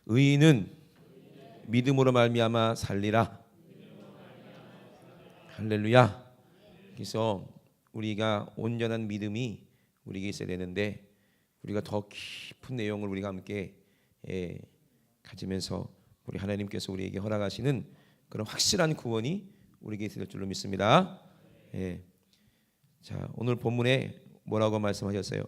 의인은 믿음으로 말미암아 살리라. 할렐루야. 그래서 우리가 온전한 믿음이 우리에게 있어야 되는데 우리가 더 깊은 내용을 우리가 함께 가지면서 우리 하나님께서 우리에게 허락하시는 그런 확실한 구원이 우리에게 있을 줄로 믿습니다. 자, 오늘 본문에 뭐라고 말씀하셨어요?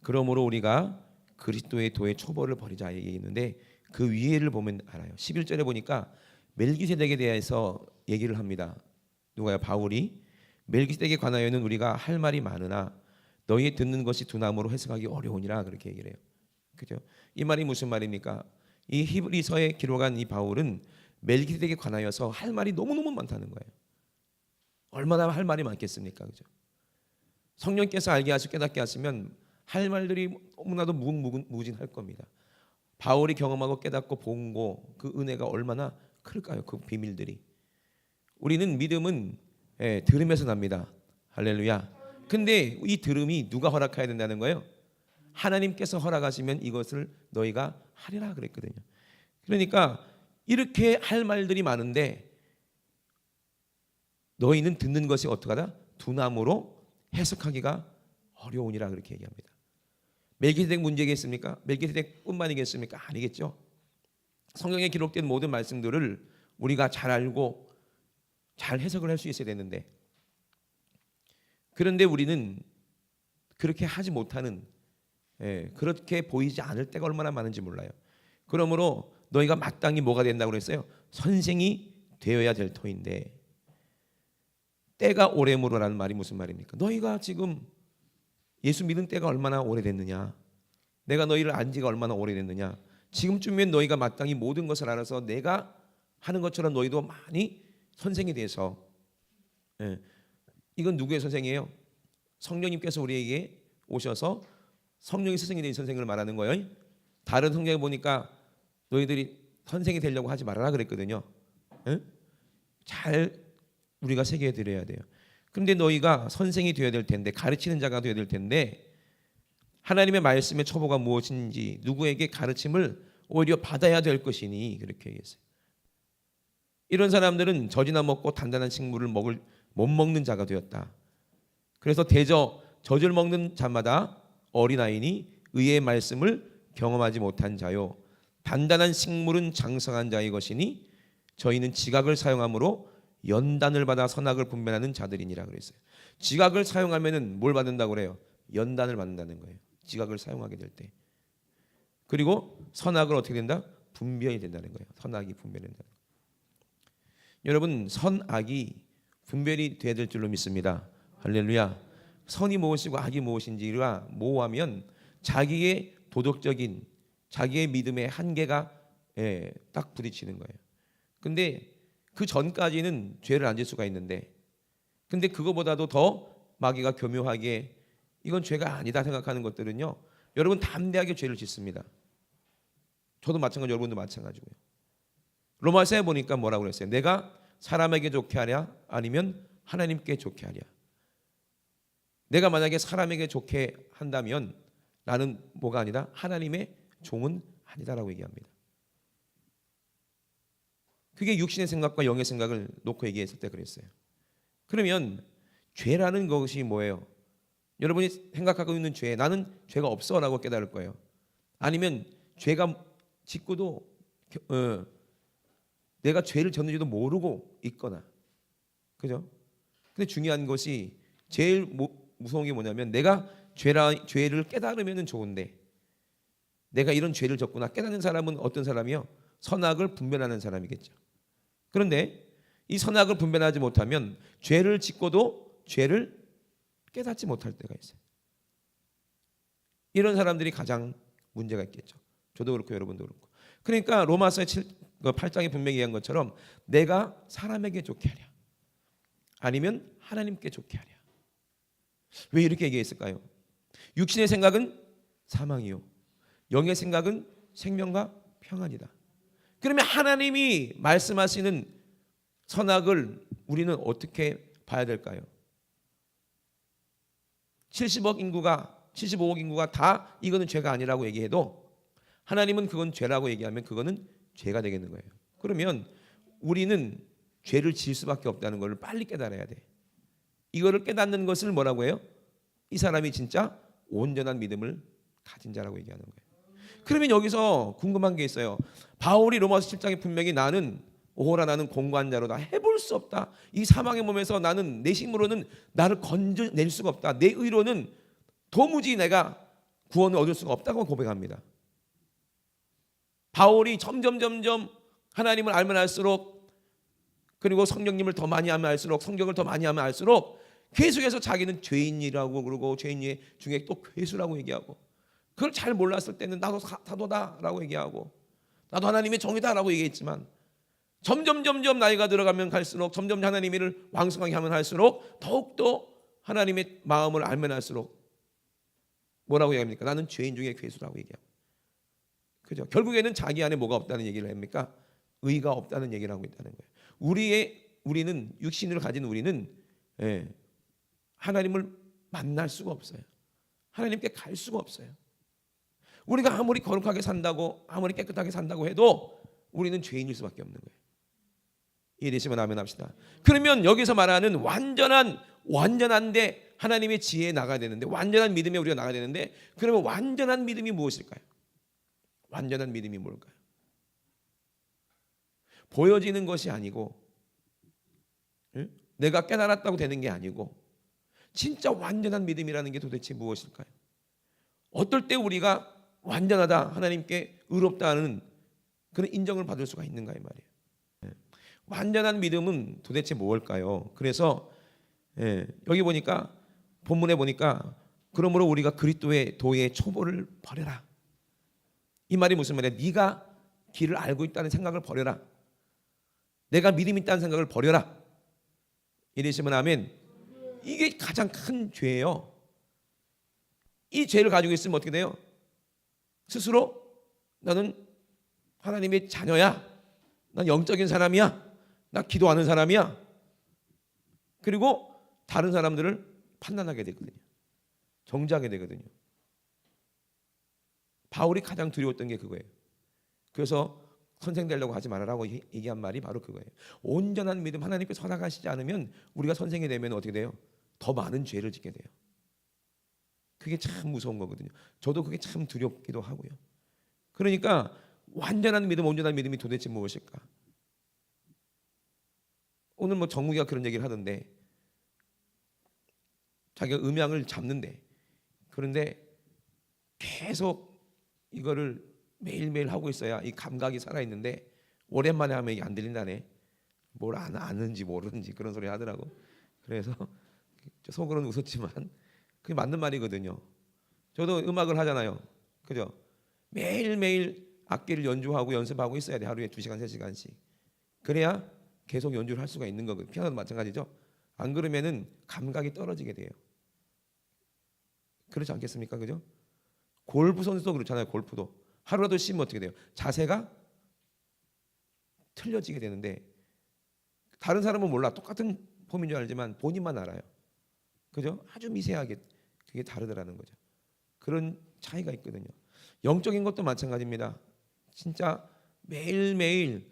그러므로 우리가 그리스도의 도의 초벌을 버리자 얘기했는데 그 위에를 보면 알아요. 11절에 보니까 멜기세덱에 대해서 얘기를 합니다. 누가요? 바울이 멜기세덱에 관하여는 우리가 할 말이 많으나 너희 듣는 것이 두나무로 해석하기 어려우니라 그렇게 얘기를 해요. 그죠? 이 말이 무슨 말입니까? 이 히브리서에 기록한 이 바울은 멜기세덱에 관하여서 할 말이 너무너무 많다는 거예요. 얼마나 할 말이 많겠습니까? 그죠? 성령께서 알게 하시고 깨닫게 하시면 할 말들이 너무나도 무궁무진할 겁니다. 바울이 경험하고 깨닫고 본 거 그 은혜가 얼마나 클까요? 그 비밀들이. 우리는 믿음은 들음에서 납니다. 할렐루야. 근데 이 들음이 누가 허락해야 된다는 거예요? 하나님께서 허락하시면 이것을 너희가 하리라 그랬거든요. 그러니까 이렇게 할 말들이 많은데 너희는 듣는 것이 어떡하다? 두나무로 해석하기가 어려우니라 그렇게 얘기합니다. 멜기세덱 문제겠습니까? 멜기세덱뿐만이겠습니까? 아니겠죠. 성경에 기록된 모든 말씀들을 우리가 잘 알고 잘 해석을 할 수 있어야 되는데 그런데 우리는 그렇게 하지 못하는 그렇게 보이지 않을 때가 얼마나 많은지 몰라요. 그러므로 너희가 마땅히 뭐가 된다고 그랬어요? 선생이 되어야 될 터인데 때가 오래므로라는 말이 무슨 말입니까? 너희가 지금 예수 믿은 때가 얼마나 오래됐느냐? 내가 너희를 안 지가 얼마나 오래됐느냐? 지금쯤이면 너희가 마땅히 모든 것을 알아서 내가 하는 것처럼 너희도 많이 선생이 돼서 이건 누구의 선생이에요? 성령님께서 우리에게 오셔서 성령의 스승이 된 선생을 말하는 거예요. 다른 성경에 보니까 너희들이 선생이 되려고 하지 말아라 그랬거든요. 잘 우리가 새겨 드려야 돼요. 그런데 너희가 선생이 되어야 될 텐데 가르치는 자가 되어야 될 텐데 하나님의 말씀의 처보가 무엇인지 누구에게 가르침을 오히려 받아야 될 것이니 그렇게 얘기했어요. 이런 사람들은 젖이나 먹고 단단한 식물을 못 먹는 자가 되었다. 그래서 대저 젖을 먹는 자마다 어린아이니 의의 말씀을 경험하지 못한 자요 단단한 식물은 장성한 자의 것이니 저희는 지각을 사용함으로 연단을 받아 선악을 분별하는 자들이니라 그랬어요. 지각을 사용하면은 뭘 받는다고 그래요? 연단을 받는다는 거예요. 지각을 사용하게 될 때. 그리고 선악을 어떻게 된다? 분별이 된다는 거예요. 선악이 분별된다. 여러분 선악이 분별이 돼야 될 줄로 믿습니다. 할렐루야. 선이 무엇이고 악이 무엇인지가 모호하면 자기의 도덕적인 자기의 믿음의 한계가 딱 부딪히는 거예요. 근데 그 전까지는 죄를 안 질 수가 있는데 근데 그거보다도 더 마귀가 교묘하게 이건 죄가 아니다 생각하는 것들은요. 여러분 담대하게 죄를 짓습니다. 저도 마찬가지고 여러분도 마찬가지고요. 로마서에 보니까 뭐라고 그랬어요? 내가 사람에게 좋게 하랴 아니면 하나님께 좋게 하랴. 내가 만약에 사람에게 좋게 한다면 나는 뭐가 아니다? 하나님의 종은 아니다라고 얘기합니다. 그게 육신의 생각과 영의 생각을 놓고 얘기했을 때 그랬어요. 그러면 죄라는 것이 뭐예요? 여러분이 생각하고 있는 죄, 나는 죄가 없어라고 깨달을 거예요. 아니면 죄가 짓고도 내가 죄를 졌는지도 모르고 있거나, 그죠? 근데 중요한 것이 제일 무서운 게 뭐냐면 내가 죄를 깨달으면 좋은데 내가 이런 죄를 졌구나 깨닫는 사람은 어떤 사람이요? 선악을 분별하는 사람이겠죠. 그런데 이 선악을 분별하지 못하면 죄를 짓고도 죄를 깨닫지 못할 때가 있어요. 이런 사람들이 가장 문제가 있겠죠. 저도 그렇고 여러분도 그렇고. 그러니까 로마서 8장에 분명히 얘기한 것처럼 내가 사람에게 좋게 하랴 아니면 하나님께 좋게 하랴. 왜 이렇게 얘기했을까요? 육신의 생각은 사망이요 영의 생각은 생명과 평안이다. 그러면 하나님이 말씀하시는 선악을 우리는 어떻게 봐야 될까요? 75억 인구가 다 이거는 죄가 아니라고 얘기해도 하나님은 그건 죄라고 얘기하면 그거는 죄가 되겠는 거예요. 그러면 우리는 죄를 지을 수밖에 없다는 걸 빨리 깨달아야 돼. 이거를 깨닫는 것을 뭐라고 해요? 이 사람이 진짜 온전한 믿음을 가진 자라고 얘기하는 거예요. 그러면 여기서 궁금한 게 있어요. 바울이 로마서 7장에 분명히 나는 오호라 나는 공고한 자로다, 해볼 수 없다, 이 사망의 몸에서 나는 내 힘으로는 나를 건져낼 수가 없다, 내 의로는 도무지 내가 구원을 얻을 수가 없다고 고백합니다. 바울이 점점 하나님을 알면 알수록, 그리고 성령님을 더 많이 하면 알수록, 성경을 더 많이 하면 알수록 계속해서 자기는 죄인이라고 그러고 죄인 중에 또 괴수라고 얘기하고, 그걸 잘 몰랐을 때는 나도 사도다라고 얘기하고 나도 하나님의 종이다라고 얘기했지만 점점 나이가 들어가면 갈수록, 점점 하나님을 왕성하게 하면 할수록 더욱더 하나님의 마음을 알면 할수록 뭐라고 얘기합니까? 나는 죄인 중에 괴수라고 얘기하고, 그죠? 결국에는 자기 안에 뭐가 없다는 얘기를 합니까? 의가 없다는 얘기를 하고 있다는 거예요. 우리는 육신을 가진 우리는 하나님을 만날 수가 없어요. 하나님께 갈 수가 없어요. 우리가 아무리 거룩하게 산다고, 아무리 깨끗하게 산다고 해도 우리는 죄인일 수밖에 없는 거예요. 이해되시면 아멘 합시다. 그러면 여기서 말하는 완전한데 하나님의 지혜에 나가야 되는데, 완전한 믿음에 우리가 나가야 되는데, 그러면 완전한 믿음이 무엇일까요? 완전한 믿음이 뭘까요? 보여지는 것이 아니고, 내가 깨달았다고 되는 게 아니고, 진짜 완전한 믿음이라는 게 도대체 무엇일까요? 어떨 때 우리가 완전하다, 하나님께 의롭다는 그런 인정을 받을 수가 있는가 이 말이에요. 완전한 믿음은 도대체 뭘까요? 그래서 여기 보니까, 본문에 보니까, 그러므로 우리가 그리스도의 도의 초보를 버려라. 이 말이 무슨 말이야? 네가 길을 알고 있다는 생각을 버려라. 내가 믿음 있다는 생각을 버려라. 이러시면 아멘. 이게 가장 큰 죄예요. 이 죄를 가지고 있으면 어떻게 돼요? 스스로 나는 하나님의 자녀야, 난 영적인 사람이야, 나 기도하는 사람이야, 그리고 다른 사람들을 판단하게 되거든요. 정죄하게 되거든요. 바울이 가장 두려웠던 게 그거예요. 그래서 선생 되려고 하지 말아라고 얘기한 말이 바로 그거예요. 온전한 믿음, 하나님께 선악하시지 않으면 우리가 선생이 되면 어떻게 돼요? 더 많은 죄를 짓게 돼요. 그게 참 무서운 거거든요. 저도 그게 참 두렵기도 하고요. 그러니까 완전한 믿음, 온전한 믿음이 도대체 무엇일까? 오늘 뭐 정국이가 그런 얘기를 하던데, 자기가 음향을 잡는데, 그런데 계속 이거를 매일매일 하고 있어야 이 감각이 살아있는데, 오랜만에 하면 이게 안 들린다네. 뭘 아는지 모르는지 그런 소리 하더라고. 그래서 속으로는 웃었지만 그게 맞는 말이거든요. 저도 음악을 하잖아요. 그죠? 매일매일 악기를 연주하고 연습하고 있어야 돼. 하루에 2시간 3시간씩. 그래야 계속 연주를 할 수가 있는 거거든요. 피아노도 마찬가지죠. 안 그러면은 감각이 떨어지게 돼요. 그렇지 않겠습니까? 그죠? 골프 선수도 그렇잖아요. 골프도 하루라도 쉬면 어떻게 돼요? 자세가 틀려지게 되는데, 다른 사람은 몰라. 똑같은 폼인 줄 알지만 본인만 알아요. 그죠? 아주 미세하게 그게 다르더라는 거죠. 그런 차이가 있거든요. 영적인 것도 마찬가지입니다. 진짜 매일매일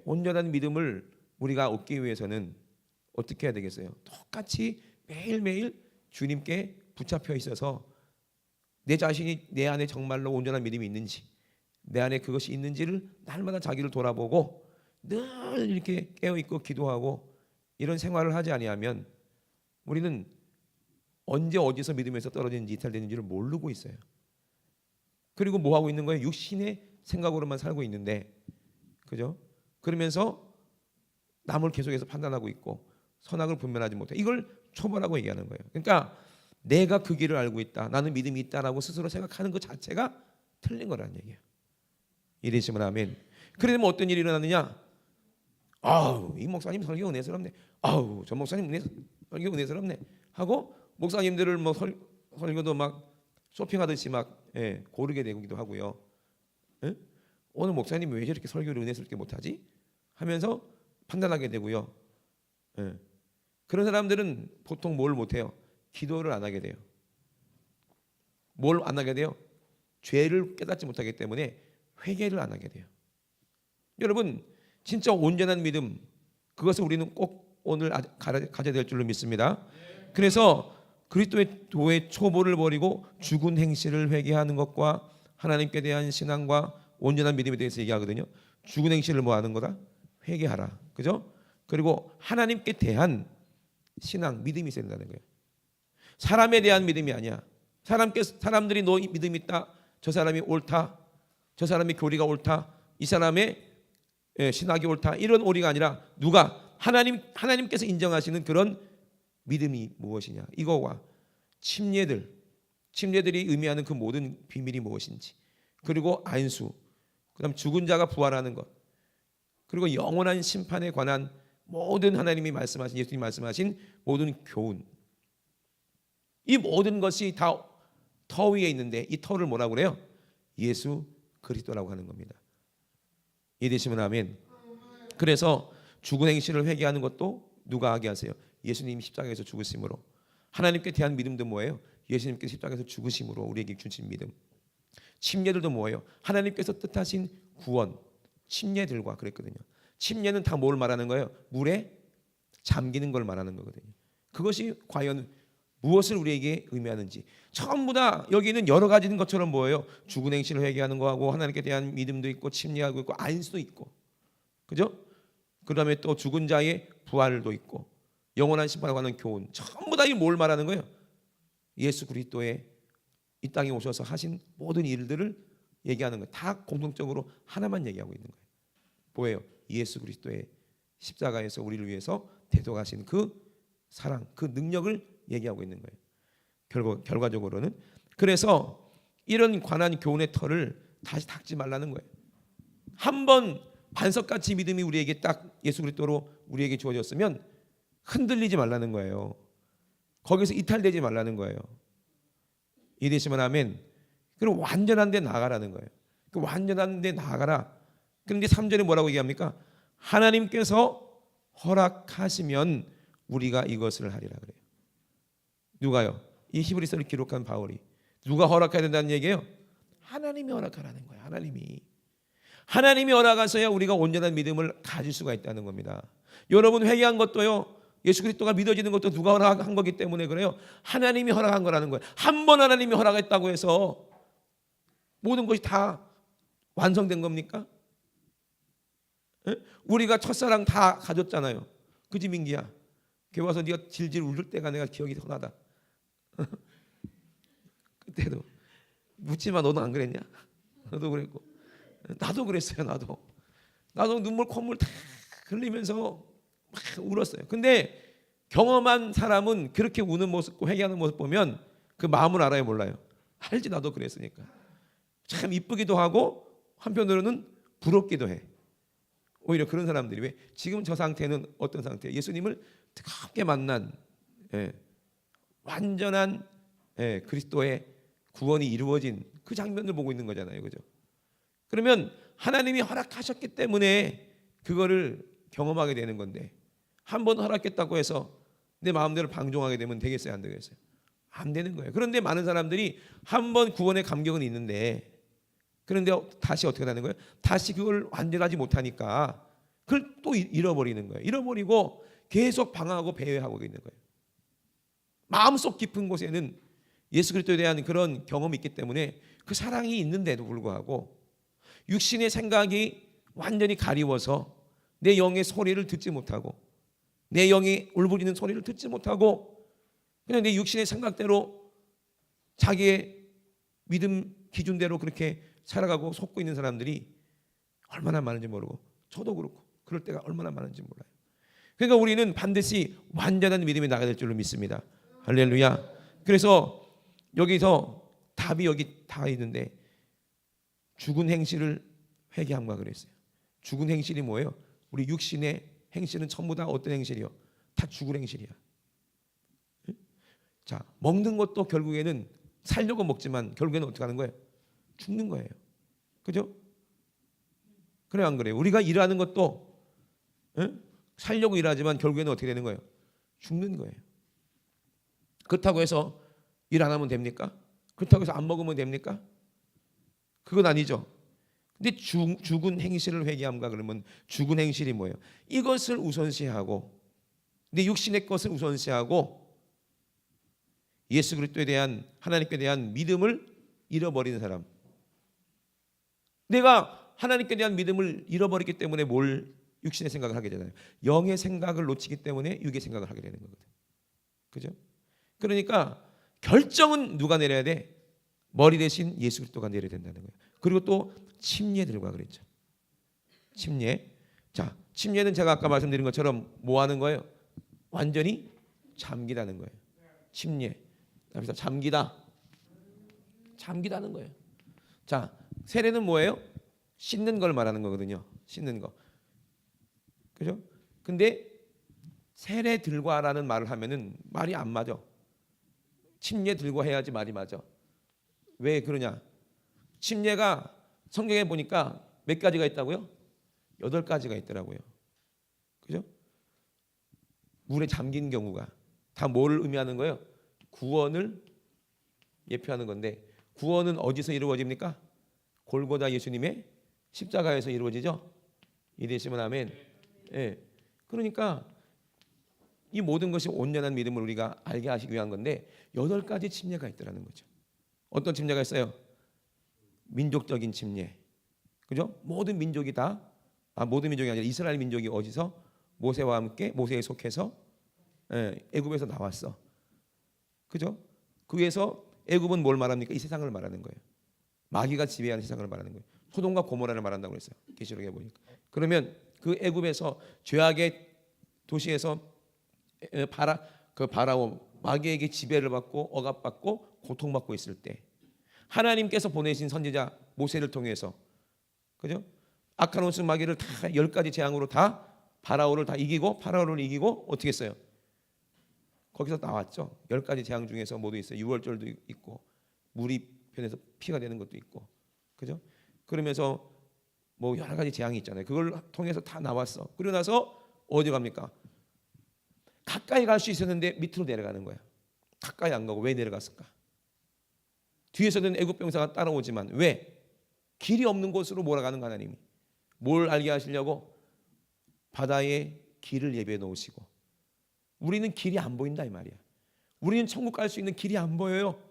온전한 믿음을 우리가 얻기 위해서는 어떻게 해야 되겠어요? 똑같이 매일매일 주님께 붙잡혀 있어서 내 자신이 내 안에 정말로 온전한 믿음이 있는지, 내 안에 그것이 있는지를 날마다 자기를 돌아보고 늘 이렇게 깨어있고 기도하고 이런 생활을 하지 아니하면 우리는 언제 어디서 믿음에서 떨어지는지 이탈되는지를 모르고 있어요. 그리고 뭐 하고 있는 거예요? 육신의 생각으로만 살고 있는데, 그죠? 그러면서 남을 계속해서 판단하고 있고 선악을 분별하지 못해. 이걸 초보라고 얘기하는 거예요. 그러니까 내가 그 길을 알고 있다, 나는 믿음이 있다라고 스스로 생각하는 것 자체가 틀린 거라는 얘기예요. 이러시면 아멘. 그러면 어떤 일이 일어나느냐? 아우, 이 목사님 설교 은혜스럽네. 아우, 저 목사님 설교 은혜스럽네. 하고 목사님들을 뭐 설교도 막 쇼핑하듯이 막 고르게 되기도 하고요. 오늘 목사님 왜 저렇게 설교를 은혜스럽게 못하지? 하면서 판단하게 되고요. 그런 사람들은 보통 뭘 못해요? 기도를 안 하게 돼요. 뭘 안 하게 돼요? 죄를 깨닫지 못하기 때문에 회개를 안 하게 돼요. 여러분 진짜 온전한 믿음, 그것을 우리는 꼭 오늘 가져야 될 줄로 믿습니다. 그래서 그리스도의 도의 초보를 버리고 죽은 행실을 회개하는 것과 하나님께 대한 신앙과 온전한 믿음에 대해서 얘기하거든요. 죽은 행실을 뭐 하는 거다? 회개하라. 그죠? 그리고 하나님께 대한 신앙, 믿음이 있어야 된다는 거예요. 사람에 대한 믿음이 아니야. 사람들이 너 믿음 있다, 저 사람이 옳다, 저 사람의 교리가 옳다, 이 사람의 신학이 옳다, 이런 오리가 아니라 누가 하나님께서 인정하시는 그런 믿음이 무엇이냐, 이거와 침례들이 의미하는 그 모든 비밀이 무엇인지, 그리고 안수, 그다음 죽은 자가 부활하는 것, 그리고 영원한 심판에 관한 모든 하나님이 말씀하신, 예수님이 말씀하신 모든 교훈, 이 모든 것이 다 터 위에 있는데 이 터를 뭐라고 그래요? 예수 그리스도라고 하는 겁니다. 이해되시면 아멘. 그래서 죽은 행실을 회개하는 것도 누가 하게 하세요? 예수님 십자가에서 죽으심으로. 하나님께 대한 믿음도 뭐예요? 예수님께서 십자가에서 죽으심으로 우리에게 주신 믿음. 침례들도 뭐예요? 하나님께서 뜻하신 구원, 침례들과 그랬거든요. 침례는 다 뭘 말하는 거예요? 물에 잠기는 걸 말하는 거거든요. 그것이 과연 무엇을 우리에게 의미하는지, 전부 다 여기는 여러 가지인 것처럼 보여요. 죽은 행실을 회개하는 거하고 하나님께 대한 믿음도 있고 침례하고 있고 안수도 있고, 그죠? 그다음에 또 죽은 자의 부활도 있고 영원한 심판에 관한 교훈, 전부 다 이 뭘 말하는 거예요? 예수 그리스도의 이 땅에 오셔서 하신 모든 일들을 얘기하는 거예요. 다 공통적으로 하나만 얘기하고 있는 거예요. 뭐예요? 예수 그리스도의 십자가에서 우리를 위해서 대속하신 그 사랑, 그 능력을 얘기하고 있는 거예요. 결과적으로는. 그래서 이런 관한 교훈의 털을 다시 닦지 말라는 거예요. 한번 반석같이 믿음이 우리에게 딱 예수 그리스도로 우리에게 주어졌으면 흔들리지 말라는 거예요. 거기서 이탈되지 말라는 거예요. 이해되시면 아멘. 그럼 완전한 데 나아가라는 거예요. 그 완전한 데 나아가라. 그런데 3절에 뭐라고 얘기합니까? 하나님께서 허락하시면 우리가 이것을 하리라 그래요. 누가요? 이 히브리서를 기록한 바울이. 누가 허락해야 된다는 얘기예요? 하나님이 허락하라는 거예요. 하나님이 허락하셔야 우리가 온전한 믿음을 가질 수가 있다는 겁니다. 여러분 회개한 것도요, 예수 그리스도가 믿어지는 것도 누가 허락한 거기 때문에 그래요. 하나님이 허락한 거라는 거예요. 한 번 하나님이 허락했다고 해서 모든 것이 다 완성된 겁니까? 에? 우리가 첫사랑 다 가졌잖아요. 그지 민기야? 교회 와서 네가 질질 울을 때가 내가 기억이 더 나다. 그때도 묻지마, 너는 안 그랬냐? 너도 그랬고 나도 그랬어요. 나도 눈물 콧물 다 흘리면서 막 울었어요. 근데 경험한 사람은 그렇게 우는 모습, 회개하는 모습 보면 그 마음을 알아요, 몰라요? 알지. 나도 그랬으니까. 참 이쁘기도 하고 한편으로는 부럽기도 해. 오히려 그런 사람들이, 왜 지금 저 상태는 어떤 상태예요? 예수님을 뜨겁게 만난 완전한 그리스도의 구원이 이루어진 그 장면을 보고 있는 거잖아요, 그죠? 그러면 하나님이 허락하셨기 때문에 그거를 경험하게 되는 건데, 한 번 허락했다고 해서 내 마음대로 방종하게 되면 되겠어요, 안 되겠어요? 안 되는 거예요. 그런데 많은 사람들이 한 번 구원의 감격은 있는데, 그런데 다시 어떻게 되는 거예요? 다시 그걸 완전하지 못하니까 그걸 또 잃어버리는 거예요. 잃어버리고 계속 방황하고 배회하고 있는 거예요. 마음속 깊은 곳에는 예수 그리스도에 대한 그런 경험이 있기 때문에 그 사랑이 있는데도 불구하고 육신의 생각이 완전히 가리워서 내 영의 소리를 듣지 못하고, 내 영이 울부짖는 소리를 듣지 못하고 그냥 내 육신의 생각대로 자기의 믿음 기준대로 그렇게 살아가고 속고 있는 사람들이 얼마나 많은지 모르고, 저도 그렇고 그럴 때가 얼마나 많은지 몰라요. 그러니까 우리는 반드시 완전한 믿음에 나가야 될 줄로 믿습니다. 할렐루야. 그래서 여기서 답이 여기 다 있는데, 죽은 행실을 회개함과 그랬어요. 죽은 행실이 뭐예요? 우리 육신의 행실은 전부 다 어떤 행실이요? 다 죽은 행실이야. 자, 먹는 것도 결국에는 살려고 먹지만 결국에는 어떻게 하는 거예요? 죽는 거예요. 그죠? 그래 안 그래요? 우리가 일하는 것도 살려고 일하지만 결국에는 어떻게 되는 거예요? 죽는 거예요. 그렇다고 해서 일 안 하면 됩니까? 그렇다고 해서 안 먹으면 됩니까? 그건 아니죠. 근데 죽은 행실을 회개함과 그러면 죽은 행실이 뭐예요? 이것을 우선시하고 내 육신의 것을 우선시하고 예수 그리스도에 대한 하나님께 대한 믿음을 잃어버리는 사람. 내가 하나님께 대한 믿음을 잃어버리기 때문에 뭘 육신의 생각을 하게 되잖아요. 영의 생각을 놓치기 때문에 육의 생각을 하게 되는 거거든. 그죠? 그러니까 결정은 누가 내려야 돼? 머리 대신 예수 그리스도가 내려야 된다는 거예요. 그리고 또 침례들과 그랬죠. 침례. 자, 침례는 제가 아까 말씀드린 것처럼 뭐 하는 거예요? 완전히 잠기다는 거예요. 침례. 그래서 잠기다. 잠기다는 거예요. 자, 세례는 뭐예요? 씻는 걸 말하는 거거든요. 씻는 거. 그죠? 근데 세례 들고 하라는 말을 하면은 말이 안 맞아. 침례 들고 해야지 말이 맞아. 왜 그러냐? 침례가 성경에 보니까 몇 가지가 있다고요? 8가지가 있더라고요. 그죠? 물에 잠긴 경우가 다 뭘 의미하는 거예요? 구원을 예표하는 건데 구원은 어디서 이루어집니까? 골고다 예수님의 십자가에서 이루어지죠. 이되시면 아멘. 예. 그러니까 이 모든 것이 온전한 믿음을 우리가 알게 하시기 위한 건데 8가지 침례가 있더라는 거죠. 어떤 침례가 있어요? 민족적인 침례. 그죠? 모든 민족이 다 모든 민족이 아니라 이스라엘 민족이 어디서 모세와 함께 모세에 속해서 애굽에서 나왔어. 그죠? 그 위에서 애굽은 뭘 말합니까? 이 세상을 말하는 거예요. 마귀가 지배하는 세상을 말하는 거예요. 소돔과 고모라를 말한다고 그랬어요. 계시록에 보니까. 그러면 그 애굽에서 죄악의 도시에서 바라오 마귀에게 지배를 받고 억압받고 고통받고 있을 때 하나님께서 보내신 선지자 모세를 통해서 그죠? 악한 원수 마귀를 다 10가지 재앙으로 다 바라오를 다 이기고 파라오를 이기고 어떻게 했어요? 거기서 나왔죠. 10가지 재앙 중에서 모두 있어요. 유월절도 있고 물이 변해서 피가 되는 것도 있고 그죠? 그러면서 뭐 여러 가지 재앙이 있잖아요. 그걸 통해서 다 나왔어. 그러고 나서 어디 갑니까? 가까이 갈 수 있었는데 밑으로 내려가는 거야. 가까이 안 가고 왜 내려갔을까? 뒤에서는 애굽 병사가 따라오지만 왜? 길이 없는 곳으로 몰아가는 하나님이 뭘 알게 하시려고? 바다에 길을 예비해 놓으시고 우리는 길이 안 보인다 이 말이야. 우리는 천국 갈 수 있는 길이 안 보여요.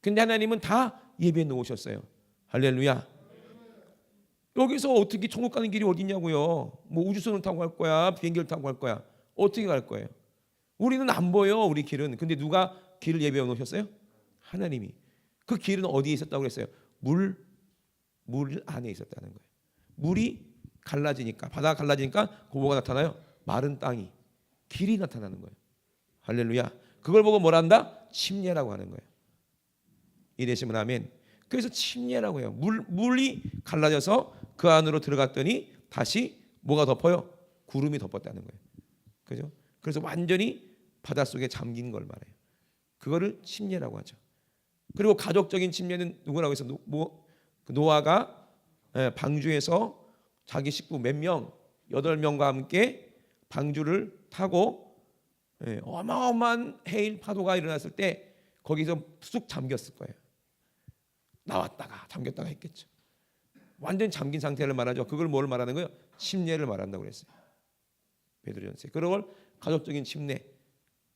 근데 하나님은 다 예비해 놓으셨어요. 할렐루야. 여기서 어떻게 천국 가는 길이 어디냐고요? 뭐 우주선을 타고 갈 거야? 비행기를 타고 갈 거야? 어떻게 갈 거예요? 우리는 안 보여 우리 길은. 근데 누가 길을 예비해 놓으셨어요? 하나님이. 그 길은 어디에 있었다고 그랬어요? 물 안에 있었다는 거예요. 물이 갈라지니까 바다가 갈라지니까 고모가 나타나요. 마른 땅이 길이 나타나는 거예요. 할렐루야. 그걸 보고 뭘 한다? 침례라고 하는 거예요. 이되시면 아멘. 그래서 침례라고 해요. 물이 갈라져서 그 안으로 들어갔더니 다시 뭐가 덮어요? 구름이 덮었다는 거예요. 그죠? 그래서 완전히 바닷속에 잠긴 걸 말해요. 그거를 침례라고 하죠. 그리고 가족적인 침례는 누구라고 해서 노아가 방주에서 자기 식구 몇 명 8명과 함께 방주를 타고 어마어마한 해일 파도가 일어났을 때 거기서 쑥 잠겼을 거예요. 나왔다가 잠겼다가 했겠죠. 완전 잠긴 상태를 말하죠. 그걸 뭘 말하는 거예요? 침례를 말한다고 그랬어요. 베드로전서에. 그걸 가족적인 침례.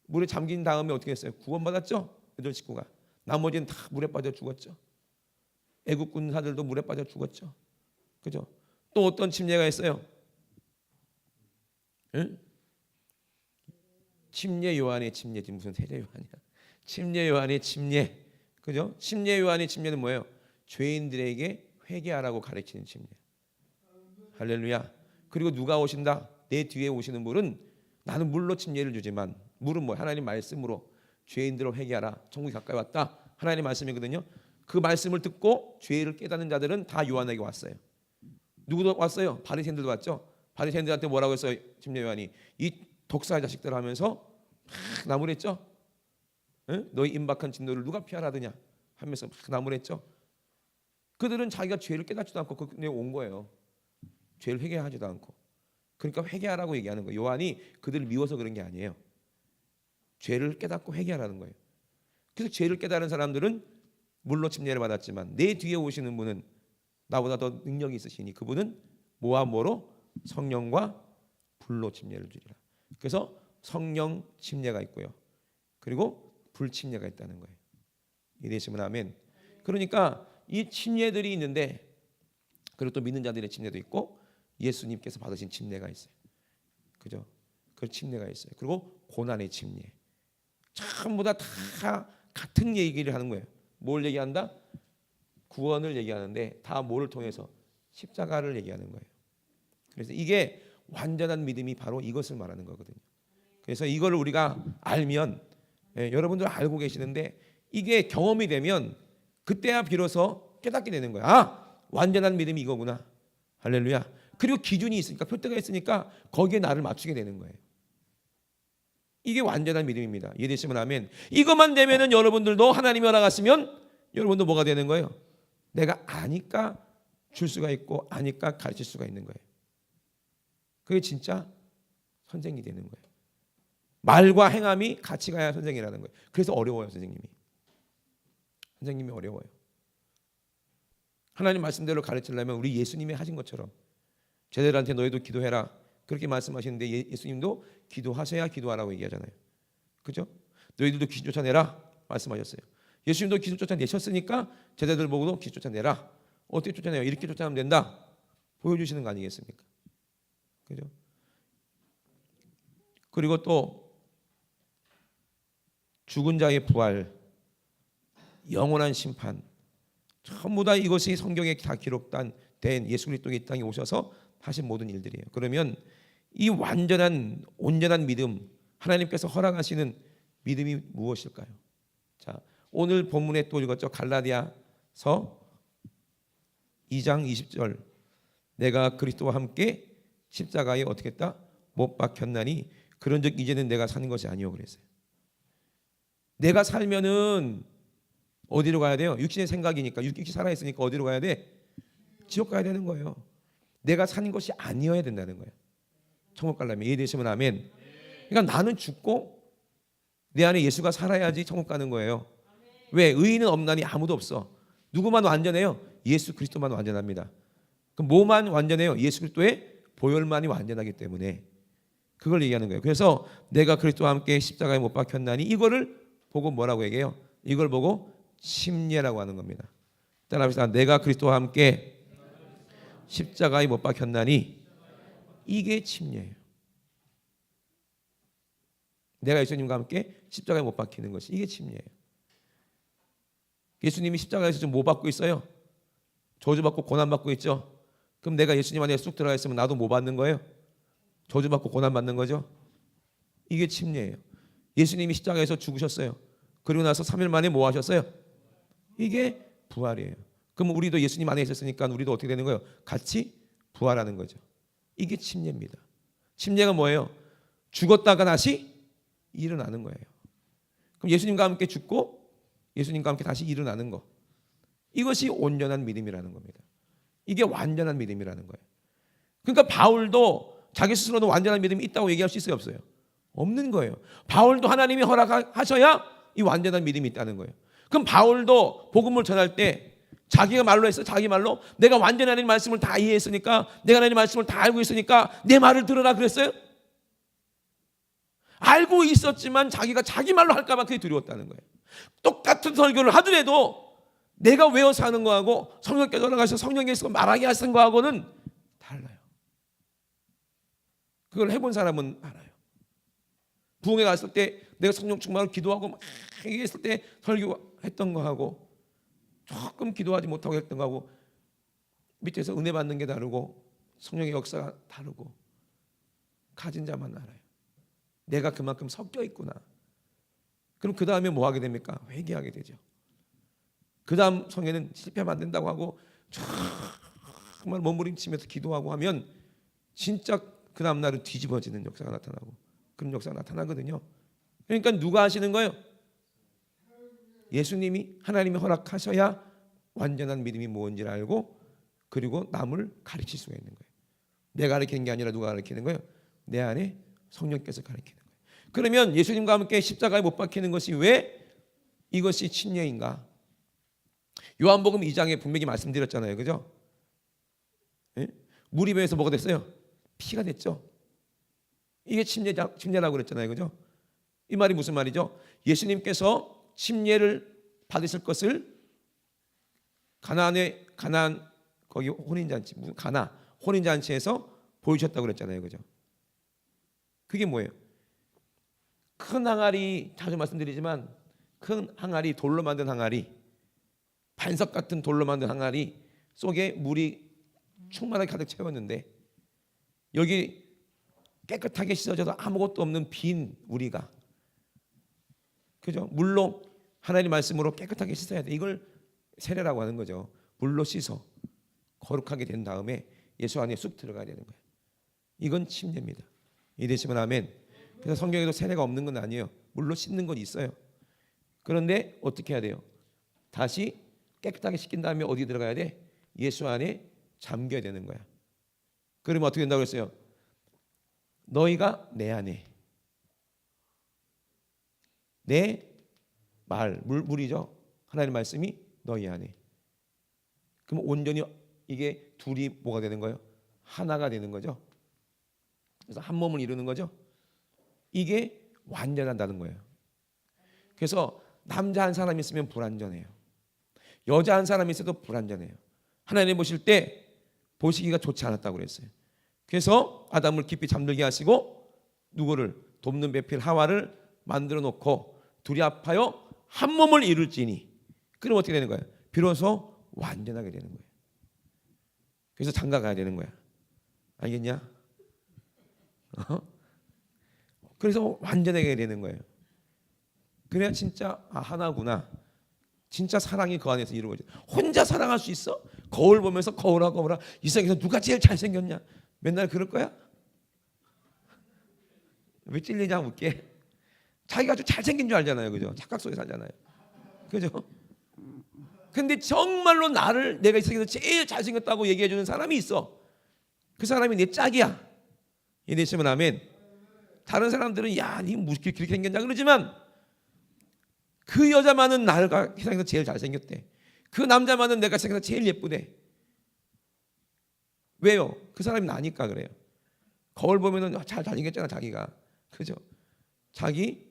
물에 잠긴 다음에 어떻게 했어요? 구원받았죠. 8식구가. 나머지는 다 물에 빠져 죽었죠. 애국 군사들도 물에 빠져 죽었죠. 그죠? 또 어떤 침례가 있어요? 응? 침례 요한의 침례지 무슨 세례 요한이야. 침례 요한의 침례. 그죠? 침례 요한의 침례는 뭐예요? 죄인들에게 회개하라고 가르치는 침례. 할렐루야. 그리고 누가 오신다? 내 뒤에 오시는 분은 나는 물로 침례를 주지만 물은 뭐야? 하나님 말씀으로 죄인들을 회개하라. 천국이 가까이 왔다. 하나님 말씀이거든요. 그 말씀을 듣고 죄를 깨닫는 자들은 다 요한에게 왔어요. 누구도 왔어요? 바리새인들도 왔죠. 바리새인들한테 뭐라고 했어요? 침례 요한이 이 독사의 자식들 하면서 막 나무랬죠. 응? 너희 임박한 진노를 누가 피하라더냐 하면서 막 나무랬죠. 그들은 자기가 죄를 깨닫지도 않고 그에 온 거예요. 죄를 회개하지도 않고. 그러니까 회개하라고 얘기하는 거예요. 요한이 그들을 미워서 그런 게 아니에요. 죄를 깨닫고 회개하라는 거예요. 그래서 죄를 깨달은 사람들은 물로 침례를 받았지만 내 뒤에 오시는 분은 나보다 더 능력이 있으시니 그분은 뭐와 뭐로? 성령과 불로 침례를 주리라. 그래서 성령 침례가 있고요. 그리고 불 침례가 있다는 거예요. 이해되시면 아멘. 그러니까 이 침례들이 있는데, 그리고 또 믿는 자들의 침례도 있고 예수님께서 받으신 침례가 있어요. 그죠? 그 침례가 있어요. 그리고 고난의 침례. 전부 다 같은 얘기를 하는 거예요. 뭘 얘기한다? 구원을 얘기하는데 다 뭐를 통해서? 십자가를 얘기하는 거예요. 그래서 이게 완전한 믿음이 바로 이것을 말하는 거거든요. 그래서 이걸 우리가 알면, 여러분들 알고 계시는데 이게 경험이 되면 그때야 비로소 깨닫게 되는 거야. 아, 완전한 믿음이 이거구나. 할렐루야. 그리고 기준이 있으니까, 표대가 있으니까 거기에 나를 맞추게 되는 거예요. 이게 완전한 믿음입니다. 이해되시면 아멘. 이것만 되면은 여러분들도 하나님이 허락하시면 여러분도 뭐가 되는 거예요? 내가 아니까 줄 수가 있고 아니까 가르칠 수가 있는 거예요. 그게 진짜 선생이 되는 거예요. 말과 행함이 같이 가야 선생이라는 거예요. 그래서 어려워요, 선생님이 어려워요. 하나님 말씀대로 가르치려면 우리 예수님이 하신 것처럼 제자들한테 너희도 기도해라 그렇게 말씀하시는데, 예수님도 기도하셔야 기도하라고 얘기하잖아요. 그죠? 너희들도 귀신 쫓아내라 말씀하셨어요. 예수님도 귀신 쫓아내셨으니까 제자들 보고도 귀신 쫓아내라. 어떻게 쫓아내요? 이렇게 쫓아내면 된다 보여주시는 거 아니겠습니까? 그죠? 그리고 또 죽은 자의 부활, 영원한 심판, 전부 다 이것이 성경에 다 기록된 예수 그리스도가 이 땅에 오셔서 하신 모든 일들이에요. 그러면 이 완전한 온전한 믿음, 하나님께서 허락하시는 믿음이 무엇일까요? 자, 오늘 본문에 또 읽었죠. 갈라디아서 2장 20절. 내가 그리스도와 함께 십자가에 어떻게 했다? 못 박혔나니 그런즉 이제는 내가 사는 것이 아니요 그랬어요. 내가 살면은 어디로 가야 돼요? 육신의 생각이니까, 육신이 살아있으니까 어디로 가야 돼? 지옥 가야 되는 거예요. 내가 사는 것이 아니어야 된다는 거예요. 천국 가려면. 이해되시면 아멘. 그러니까 나는 죽고 내 안에 예수가 살아야지 천국 가는 거예요. 왜? 의인은 없나니 아무도 없어. 누구만 완전해요? 예수 그리스도만 완전합니다. 그럼 뭐만 완전해요? 예수 그리스도의 보혈만이 완전하기 때문에 그걸 얘기하는 거예요. 그래서 내가 그리스도와 함께 십자가에 못 박혔나니, 이거를 보고 뭐라고 얘기해요? 이걸 보고 침례라고 하는 겁니다. 따라합시다. 내가 그리스도와 함께 십자가에 못 박혔나니, 이게 침례예요. 내가 예수님과 함께 십자가에 못 박히는 것이, 이게 침례예요. 예수님이 십자가에서 지금 뭐 받고 있어요? 저주받고 고난받고 있죠. 그럼 내가 예수님 안에 쑥 들어가 있으면 나도 뭐 받는 거예요? 저주받고 고난받는 거죠. 이게 침례예요. 예수님이 십자가에서 죽으셨어요. 그리고 나서 3일 만에 뭐 하셨어요? 이게 부활이에요. 그럼 우리도 예수님 안에 있었으니까 우리도 어떻게 되는 거예요? 같이 부활하는 거죠. 이게 침례입니다. 침례가 뭐예요? 죽었다가 다시 일어나는 거예요. 그럼 예수님과 함께 죽고 예수님과 함께 다시 일어나는 거, 이것이 온전한 믿음이라는 겁니다. 이게 완전한 믿음이라는 거예요. 그러니까 바울도 자기 스스로는 완전한 믿음이 있다고 얘기할 수 있어요, 없어요? 없는 거예요. 바울도 하나님이 허락하셔야 이 완전한 믿음이 있다는 거예요. 그럼 바울도 복음을 전할 때 자기가 말로 했어. 자기 말로 내가 완전히 하나님 말씀을 다 이해했으니까, 내가 하나님 말씀을 다 알고 있으니까 내 말을 들으라 그랬어요? 알고 있었지만 자기가 자기 말로 할까 봐 그게 두려웠다는 거예요. 똑같은 설교를 하더라도 내가 외워서 하는 거하고 성령께서 허락하셔서 성령께서 말하게 하신 거하고는 달라요. 그걸 해본 사람은 알아요. 부흥회 갔을 때 내가 성령 충만으로 기도하고 막 얘기했을 때 설교했던 거하고 조금 기도하지 못하고 했던 거하고 밑에서 은혜 받는 게 다르고 성령의 역사가 다르고 가진 자만 알아요. 내가 그만큼 섞여 있구나. 그럼 그 다음에 뭐 하게 됩니까? 회개하게 되죠. 그 다음 성회는 실패하면 안 된다고 하고 정말 몸부림치면서 기도하고 하면 진짜 그 다음 날은 뒤집어지는 역사가 나타나고 그런 역사가 나타나거든요. 그러니까 누가 하시는 거예요? 예수님이, 하나님이 허락하셔야 완전한 믿음이 뭔지를 알고 그리고 남을 가르칠 수가 있는 거예요. 내가 가르치는 게 아니라 누가 가르치는 거예요? 내 안에 성령께서 가르치는 거예요. 그러면 예수님과 함께 십자가에 못 박히는 것이 왜 이것이 침례인가? 요한복음 2장에 분명히 말씀드렸잖아요. 그죠? 물이 배에서 뭐가 됐어요? 피가 됐죠. 이게 침례라고 그랬잖아요, 그죠? 이 말이 무슨 말이죠? 예수님께서 침례를 받으실 것을 가나안 거기 혼인잔치, 무슨 혼인잔치에서 보이셨다고 그랬잖아요, 그죠? 그게 뭐예요? 큰 항아리, 자주 말씀드리지만 큰 항아리, 돌로 만든 항아리, 반석 같은 돌로 만든 항아리 속에 물이 충만하게 가득 채웠는데 여기 깨끗하게 씻어져도 아무것도 없는 빈 우리가, 그죠? 물로, 하나님 말씀으로 깨끗하게 씻어야 돼. 이걸 세례라고 하는 거죠. 물로 씻어 거룩하게 된 다음에 예수 안에 쑥 들어가야 되는 거예요. 이건 침례입니다. 이해되시면 아멘. 그래서 성경에도 세례가 없는 건 아니에요. 물로 씻는 건 있어요. 그런데 어떻게 해야 돼요? 다시 깨끗하게 씻긴 다음에 어디 들어가야 돼? 예수 안에 잠겨야 되는 거야. 그러면 어떻게 된다고 했어요? 너희가 내 안에, 내 말, 물이죠. 하나님의 말씀이 너희 안에. 그럼 온전히 이게 둘이 뭐가 되는 거예요? 하나가 되는 거죠. 그래서 한 몸을 이루는 거죠. 이게 완전한다는 거예요. 그래서 남자 한 사람이 있으면 불완전해요. 여자 한 사람이 있어도 불완전해요. 하나님 보실 때 보시기가 좋지 않았다고 그랬어요. 그래서 아담을 깊이 잠들게 하시고 누구를, 돕는 배필 하와를 만들어 놓고 둘이 합하여 한 몸을 이룰지니, 그럼 어떻게 되는 거예요? 비로소 완전하게 되는 거예요. 그래서 장가 가야 되는 거야. 알겠냐? 그래서 완전하게 되는 거예요. 그래야 진짜 하나구나. 진짜 사랑이 그 안에서 이루어져. 혼자 사랑할 수 있어? 거울 보면서 거울아 이 세상에서 누가 제일 잘생겼냐? 맨날 그럴 거야? 왜 찔리냐 묻게? 자기가 아주 잘생긴 줄 알잖아요, 그죠? 착각 속에 살잖아요, 그죠? 근데 정말로 나를, 내가 이 세상에서 제일 잘생겼다고 얘기해주는 사람이 있어. 그 사람이 내 짝이야. 이해되시면 아멘. 다른 사람들은 야, 니 무슨 그렇게 생겼냐 그러지만 그 여자만은 나가 세상에서 제일 잘생겼대. 그 남자만은 내가 세상에서 제일 예쁘대. 왜요? 그 사람이 나니까 그래요. 거울 보면은 잘생겼잖아, 자기가. 그죠? 자기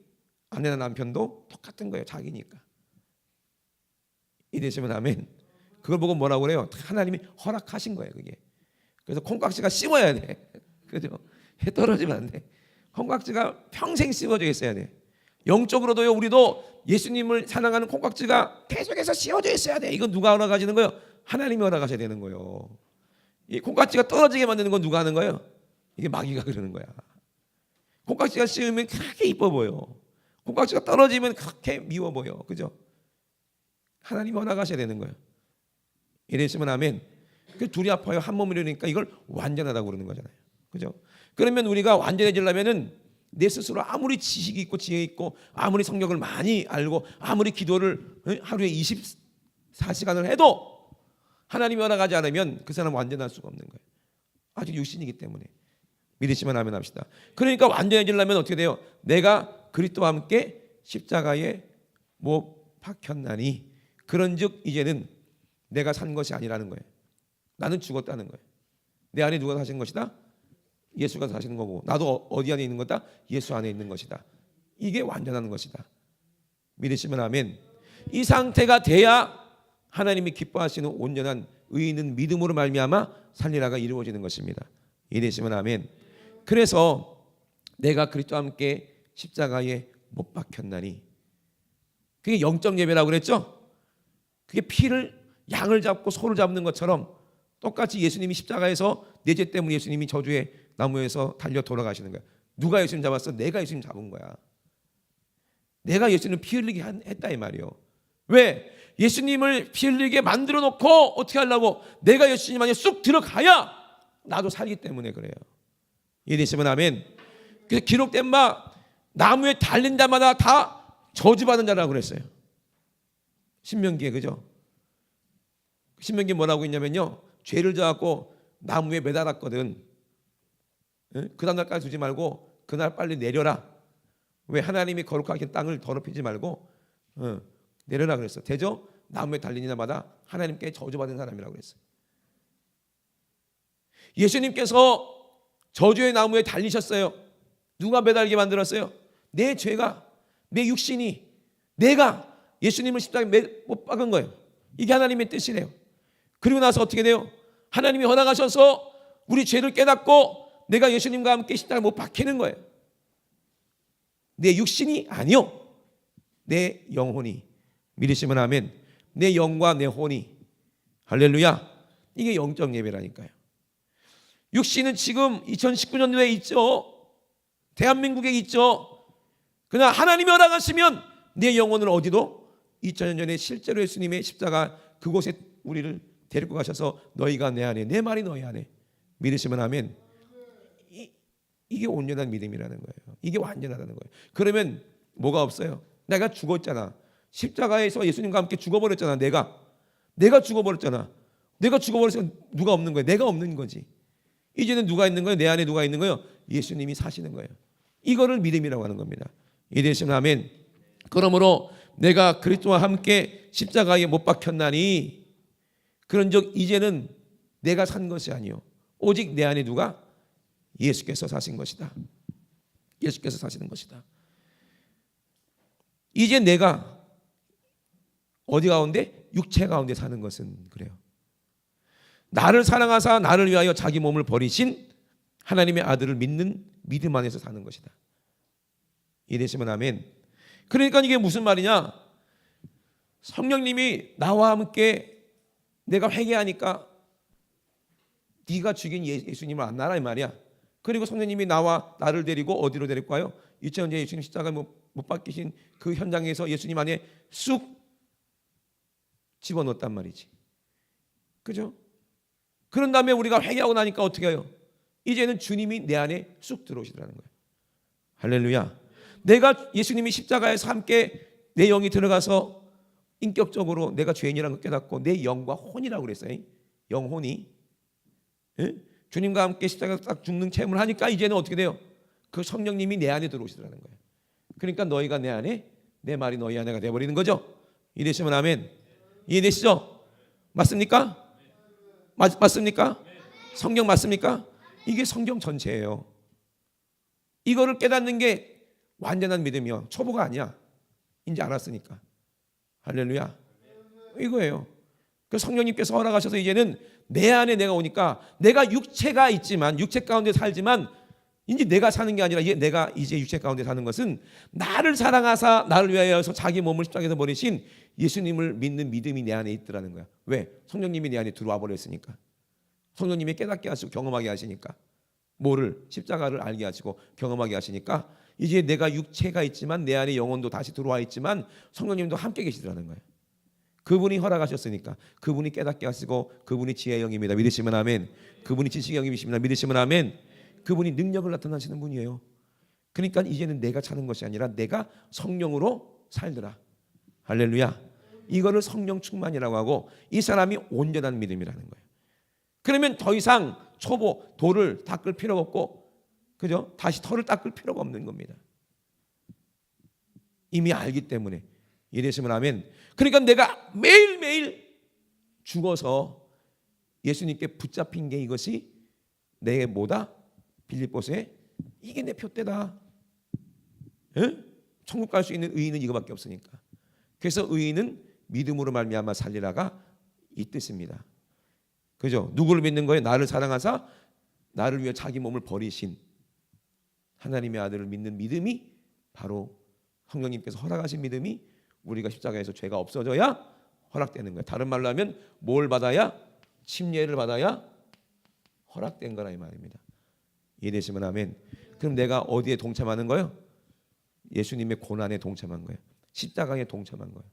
아내나 남편도 똑같은 거예요, 자기니까. 이해되시면 아멘. 그걸 보고 뭐라고 그래요? 하나님이 허락하신 거예요, 그게. 그래서 콩깍지가 씹어야 돼. 그죠? 해 떨어지면 안 돼. 콩깍지가 평생 씹어져 있어야 돼. 영적으로도요, 우리도 예수님을 사랑하는 콩깍지가 계속해서 씌워져 있어야 돼. 이건 누가 허락하시는 거예요? 하나님이 허락하셔야 되는 거예요. 이 콩깍지가 떨어지게 만드는 건 누가 하는 거예요? 이게 마귀가 그러는 거야. 콩깍지가 씌우면 그렇게 이뻐 보여. 콩깍지가 떨어지면 그렇게 미워 보여. 그죠? 하나님이 허락하셔야 되는 거예요. 이랬으면 아멘. 그 둘이 합하여 한 몸을 이루니까 이걸 완전하다고 그러는 거잖아요. 그죠? 그러면 우리가 완전해지려면은 내 스스로 아무리 지식이 있고 지혜 있고 아무리 성경을 많이 알고 아무리 기도를 하루에 24시간을 해도 하나님이 허락하지 않으면 그 사람은 완전할 수가 없는 거예요. 아직 육신이기 때문에. 믿으시면 아멘 합시다. 그러니까 완전해지려면 어떻게 돼요? 내가 그리스도와 함께 십자가에 못 박혔나니 그런즉 이제는 내가 산 것이 아니라는 거예요. 나는 죽었다는 거예요. 내 안에 누가 사신 것이다? 예수가 사시는 거고, 나도 어디 안에 있는 거다? 예수 안에 있는 것이다. 이게 완전한 것이다. 믿으시면 아멘. 이 상태가 돼야 하나님이 기뻐하시는 온전한 의인은 믿음으로 말미암아 살리라가 이루어지는 것입니다. 믿으시면 아멘. 그래서 내가 그리스도와 함께 십자가에 못 박혔나니, 그게 영적 예배라고 그랬죠? 그게 양을 잡고 소를 잡는 것처럼 똑같이 예수님이 십자가에서 내 죄 때문에 예수님이 저주의 나무에서 달려 돌아가시는 거야. 누가 예수님 잡았어? 내가 예수님 잡은 거야. 내가 예수님을 피 흘리게 했다 이 말이요. 왜? 예수님을 피 흘리게 만들어 놓고 어떻게 하려고? 내가 예수님 안에 쑥 들어가야 나도 살기 때문에 그래요. 이해되시면 아멘. 그래서 기록된 바 나무에 달린 자마다 다 저주받은 자라고 그랬어요. 신명기에, 그죠? 신명기에 뭐라고 했냐면요, 죄를 져갖고 나무에 매달았거든. 그 다음날까지 두지 말고 그날 빨리 내려라. 왜? 하나님이 거룩하게 땅을 더럽히지 말고 내려라 그랬어. 대저 나무에 달린 자마다 하나님께 저주받은 사람이라고 그랬어. 예수님께서 저주의 나무에 달리셨어요. 누가 매달리게 만들었어요? 내 죄가, 내 육신이, 내가 예수님을 십자가에 못 박은 거예요. 이게 하나님의 뜻이래요. 그리고 나서 어떻게 돼요? 하나님이 허락하셔서 우리 죄를 깨닫고 내가 예수님과 함께 십자가에 못 박히는 거예요. 내 육신이 아니요, 내 영혼이. 믿으시면 아멘. 내 영과 내 혼이. 할렐루야. 이게 영적 예배라니까요. 육신은 지금 2019년도에 있죠. 대한민국에 있죠. 그러나 하나님이 허락하시면 내 영혼을 어디도 2000년 전에 실제로 예수님의 십자가 그곳에 우리를 데리고 가셔서 너희가 내 안에, 내 말이 너희 안에. 믿으시면 아멘. 이게 온전한 믿음이라는 거예요. 이게 완전하다는 거예요. 그러면 뭐가 없어요? 내가 죽었잖아. 십자가에서 예수님과 함께 죽어버렸잖아. 내가 죽어버렸잖아. 내가 죽어버려서 누가 없는 거예요? 내가 없는 거지. 이제는 누가 있는 거예요? 내 안에 누가 있는 거예요? 예수님이 사시는 거예요. 이거를 믿음이라고 하는 겁니다. 이되시면 아멘. 그러므로 내가 그리스도와 함께 십자가에 못 박혔나니 그런즉 이제는 내가 산 것이 아니요 오직 내 안에 누가? 예수께서 사신 것이다. 예수께서 사시는 것이다. 이제 내가 어디 가운데? 육체 가운데 사는 것은 그래요. 나를 사랑하사 나를 위하여 자기 몸을 버리신 하나님의 아들을 믿는 믿음 안에서 사는 것이다. 이해되시면 아멘. 그러니까 이게 무슨 말이냐? 성령님이 나와 함께 내가 회개하니까 네가 죽인 예수님을 안 나라 이 말이야. 그리고 성령님이 나를 데리고 어디로 데리고 가요? 2000년 전에 예수님 십자가에 못 박히신 그 현장에서 예수님 안에 쑥 집어넣었단 말이지. 그죠? 그런 다음에 우리가 회개하고 나니까 어떻게 해요? 이제는 주님이 내 안에 쑥 들어오시더라는 거예요. 할렐루야. 내가 예수님이 십자가에서 함께 내 영이 들어가서 인격적으로 내가 죄인이라는 걸 깨닫고 내 영과 혼이라고 그랬어요. 영혼이. 예? 주님과 함께 십자가에서 딱 죽는 체험을 하니까 이제는 어떻게 돼요? 그 성령님이 내 안에 들어오시더라는 거예요. 그러니까 너희가 내 안에, 내 말이 너희 안에가 되어버리는 거죠. 이해되시면 아멘. 이해되시죠? 맞습니까? 맞습니까? 성경 맞습니까? 이게 성경 전체예요. 이거를 깨닫는 게 완전한 믿음이요. 초보가 아니야. 이제 알았으니까. 할렐루야. 이거예요. 그 성령님께서 허락하셔서 이제는 내 안에 내가 오니까 내가 육체가 있지만 육체 가운데 살지만 이제 내가 사는 게 아니라 내가 이제 육체 가운데 사는 것은 나를 사랑하사 나를 위하여서 자기 몸을 십자가에서 버리신 예수님을 믿는 믿음이 내 안에 있더라는 거야. 왜? 성령님이 내 안에 들어와 버렸으니까. 성령님이 깨닫게 하시고 경험하게 하시니까. 뭐를? 십자가를 알게 하시고 경험하게 하시니까 이제 내가 육체가 있지만 내 안에 영혼도 다시 들어와 있지만 성령님도 함께 계시더라는 거예요. 그분이 허락하셨으니까. 그분이 깨닫게 하시고 그분이 지혜의 영입니다. 믿으시면 아멘. 그분이 지식의 영이십니다. 믿으시면 아멘. 그분이 능력을 나타나시는 분이에요. 그러니까 이제는 내가 사는 것이 아니라 내가 성령으로 살더라. 할렐루야. 이거를 성령 충만이라고 하고 이 사람이 온전한 믿음이라는 거예요. 그러면 더 이상 초보 돌을 닦을 필요가 없고, 그죠? 다시 털을 닦을 필요가 없는 겁니다. 이미 알기 때문에. 이해되시면 아멘. 그러니까 내가 매일매일 죽어서 예수님께 붙잡힌 게 이것이 내 뭐다? 빌립보서에 이게 내 표대다. 에? 천국 갈 수 있는 의인은 이거밖에 없으니까. 그래서 의인은 믿음으로 말미암아 살리라가 이 뜻입니다. 그죠? 누구를 믿는 거예요? 나를 사랑하사 나를 위해 자기 몸을 버리신 하나님의 아들을 믿는 믿음이 바로 성령님께서 허락하신 믿음이 우리가 십자가에서 죄가 없어져야 허락되는 거예요. 다른 말로 하면 뭘 받아야? 침례를 받아야 허락된 거라 이 말입니다. 이해되시면 아멘. 그럼 내가 어디에 동참하는 거예요? 예수님의 고난에 동참한 거예요. 십자가에 동참한 거예요.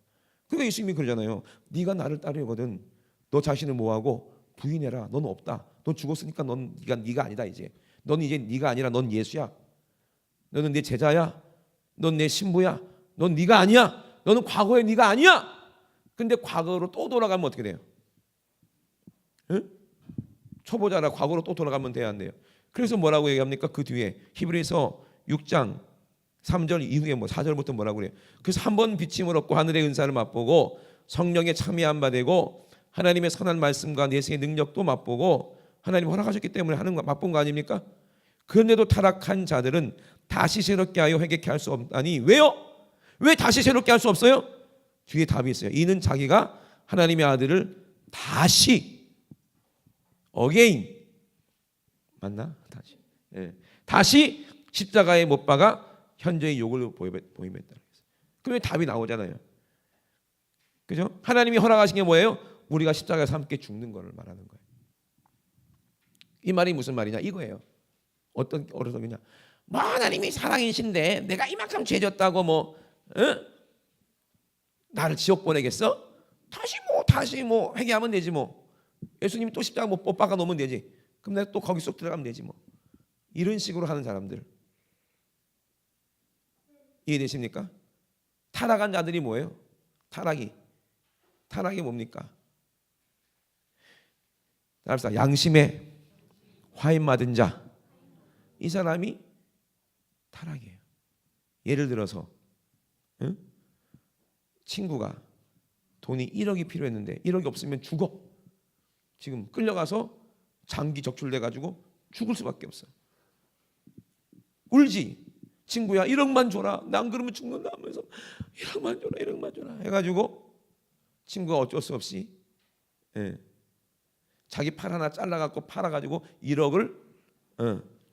그러니까 예수님이 그러잖아요. 네가 나를 따르거든 너 자신을 뭐하고 부인해라. 넌 없다. 넌 죽었으니까 넌 네가 아니다 이제. 넌 이제 네가 아니라 넌 예수야. 너는 내 제자야. 넌 내 신부야. 넌 네가 아니야. 너는 과거의 네가 아니야. 근데 과거로 또 돌아가면 어떻게 돼요? 응? 초보자라 과거로 또 돌아가면 돼야 안 돼요. 그래서 뭐라고 얘기합니까? 그 뒤에 히브리서 6장 3절 이후에 4절부터 뭐라고 그래요? 그래서 한 번 비침을 얻고 하늘의 은사를 맛보고 성령의 참여한 바 되고 하나님의 선한 말씀과 내세의 능력도 맛보고 하나님 허락하셨기 때문에 하는 거 맛본 거 아닙니까? 그런데도 타락한 자들은 다시 새롭게 하여 회개케 할 수 없다니 왜요? 왜 다시 새롭게 할 수 없어요? 뒤에 답이 있어요. 이는 자기가 하나님의 아들을 다시 어게인 맞나? 다시 다시 십자가에 못 박아 현재의 욕을 보임했다. 그러면 답이 나오잖아요. 그죠? 하나님이 허락하신 게 뭐예요? 우리가 십자가에서 함께 죽는 것을 말하는 거예요. 이 말이 무슨 말이냐? 이거예요. 어떤 어리석이냐? 뭐 하나님이 사랑이신데 내가 이만큼 죄졌다고 뭐 나를 지옥 보내겠어? 다시 뭐 회개하면 되지 뭐. 예수님이 또 십자가 못 박아 놓으면 되지. 그럼 내가 또 거기 쏙 들어가면 되지 뭐. 이런 식으로 하는 사람들 이해되십니까? 타락한 자들이 뭐예요? 타락이 뭡니까? 양심에 화인 맞은 자, 이 사람이 타락이에요. 예를 들어서 친구가 돈이 1억이 필요했는데 1억이 없으면 죽어. 지금 끌려가서 장기 적출돼 가지고 죽을 수밖에 없어. 울지. 친구야 1억만 줘라. 난 그러면 죽는다 하면서 1억만 줘라 해가지고 친구가 어쩔 수 없이 자기 팔 하나 잘라갖고 팔아가지고 1억을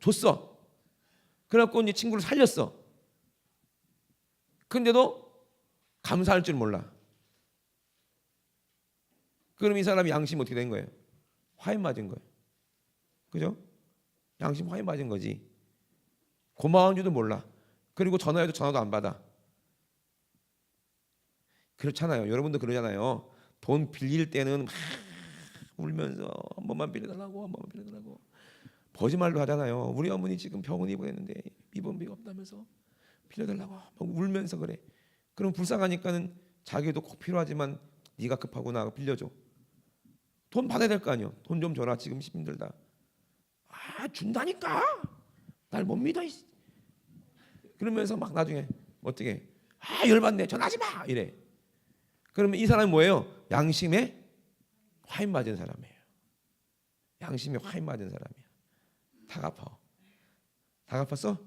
줬어. 그래갖고 이제 친구를 살렸어. 근데도 감사할 줄 몰라. 그럼 이 사람이 양심 어떻게 된 거예요? 화인 맞은 거예요. 그죠? 양심 화인 맞은 거지. 고마운 줄도 몰라. 그리고 전화해도 전화도 안 받아. 그렇잖아요. 여러분도 그러잖아요. 돈 빌릴 때는 막 울면서 한 번만 빌려달라고 거짓말도 하잖아요. 우리 어머니 지금 병원 입원했는데 입원비가 없다면서 빌려달라고 막 울면서 그래. 그럼 불쌍하니까는 자기도 꼭 필요하지만 네가 급하구나 빌려줘. 돈 받아야 될 거 아니요. 돈 좀 줘라. 지금 힘들다. 준다니까. 날 못 믿어. 그러면서 막 나중에 어떻게 열받네. 전화하지 마. 이래. 그러면 이 사람이 뭐예요? 양심에 화인 맞은 사람이에요. 양심에 화인 맞은 사람이야. 다 갚아. 다 갚았어?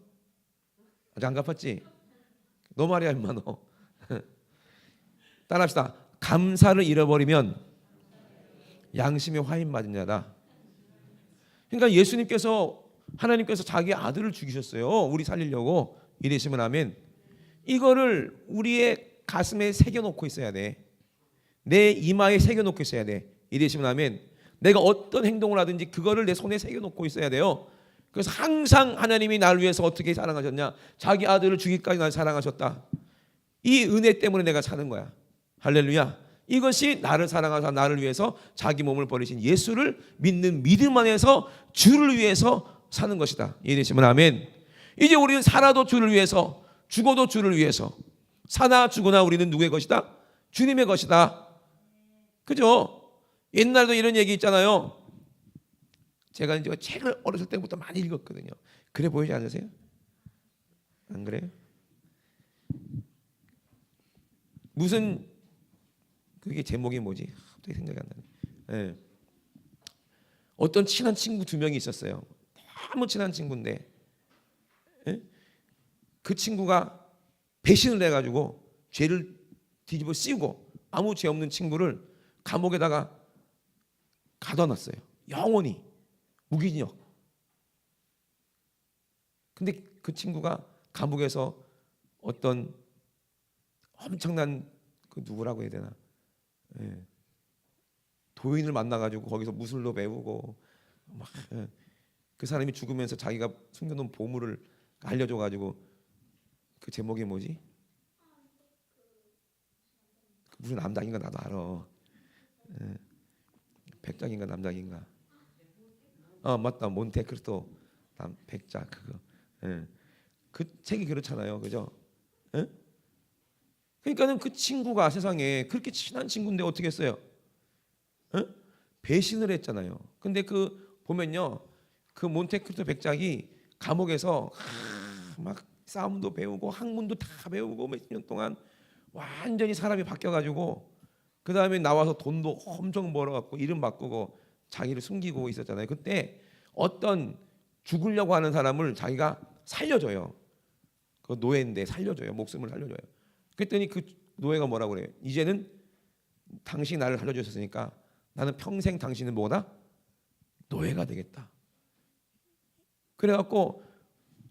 아직 안 갚았지? 너 말이야 임마 너. 따라합시다. 감사를 잃어버리면 양심에 화인 맞은 자다. 그러니까 하나님께서 자기 아들을 죽이셨어요. 우리 살리려고. 이러시면 아멘. 이거를 우리의 가슴에 새겨놓고 있어야 돼. 내 이마에 새겨놓고 있어야 돼. 이러시면 아멘. 내가 어떤 행동을 하든지 그거를 내 손에 새겨놓고 있어야 돼요. 그래서 항상 하나님이 나를 위해서 어떻게 사랑하셨냐? 자기 아들을 주기까지 날 사랑하셨다. 이 은혜 때문에 내가 사는 거야. 할렐루야. 이것이 나를 사랑하사 나를 위해서 자기 몸을 버리신 예수를 믿는 믿음 안에서 주를 위해서 사는 것이다. 이해되시면 아멘. 이제 우리는 살아도 주를 위해서, 죽어도 주를 위해서. 사나 죽으나 우리는 누구의 것이다? 주님의 것이다. 그죠? 옛날에도 이런 얘기 있잖아요. 제가 이제 책을 어렸을 때부터 많이 읽었거든요. 그래 보이지 않으세요? 안 그래요? 무슨 그게 제목이 뭐지? 갑자기 생각이 안 나네. 어떤 친한 친구 2명이 있었어요. 너무 친한 친구인데 그 친구가 배신을 해가지고 죄를 뒤집어 씌우고 아무 죄 없는 친구를 감옥에다가 가둬놨어요. 영원히 무기징역. 근데 그 친구가 감옥에서 어떤 엄청난 그 누구라고 해야 되나 도인을 만나가지고 거기서 무술도 배우고 막 그 사람이 죽으면서 자기가 숨겨놓은 보물을 알려줘가지고 그 제목이 뭐지? 무슨 남작인가 나도 알아. 백작인가 남작인가. 맞다. 몬테크리스토 백작 그거. 그 책이 그렇잖아요. 그죠? 그러니까는 그 친구가 세상에 그렇게 친한 친구인데 어떻게 했어요? 배신을 했잖아요. 근데 그 보면요. 그 몬테크리스토 백작이 감옥에서 막 싸움도 배우고 학문도 다 배우고 몇 년 동안 완전히 사람이 바뀌어가지고 그 다음에 나와서 돈도 엄청 벌어갖고 이름 바꾸고 자기를 숨기고 있었잖아요. 그때 어떤 죽으려고 하는 사람을 자기가 살려줘요. 그 노예인데 살려줘요. 목숨을 살려줘요. 그랬더니 그 노예가 뭐라고 그래요? 이제는 당신이 나를 살려주셨으니까 나는 평생 당신은 뭐다? 노예가 되겠다. 그래갖고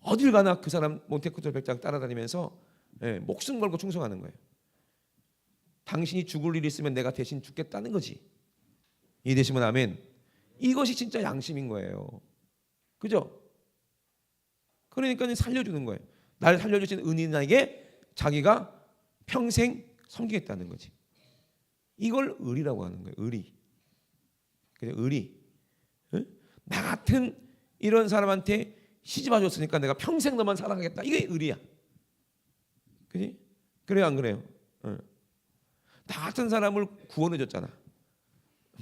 어딜 가나 그 사람 몬테크리스토 백작 따라다니면서 목숨 걸고 충성하는 거예요. 당신이 죽을 일이 있으면 내가 대신 죽겠다는 거지. 이해되시면 아멘. 이것이 진짜 양심인 거예요. 그죠? 그러니까 살려주는 거예요. 날 살려주신 은인에게 자기가 평생 섬기겠다는 거지. 이걸 의리라고 하는 거예요. 의리. 그냥 의리. 응? 나 같은 이런 사람한테 시집 와줬으니까 내가 평생 너만 사랑하겠다. 이게 의리야. 그지? 그래요, 안 그래요? 응. 나 같은 사람을 구원해줬잖아.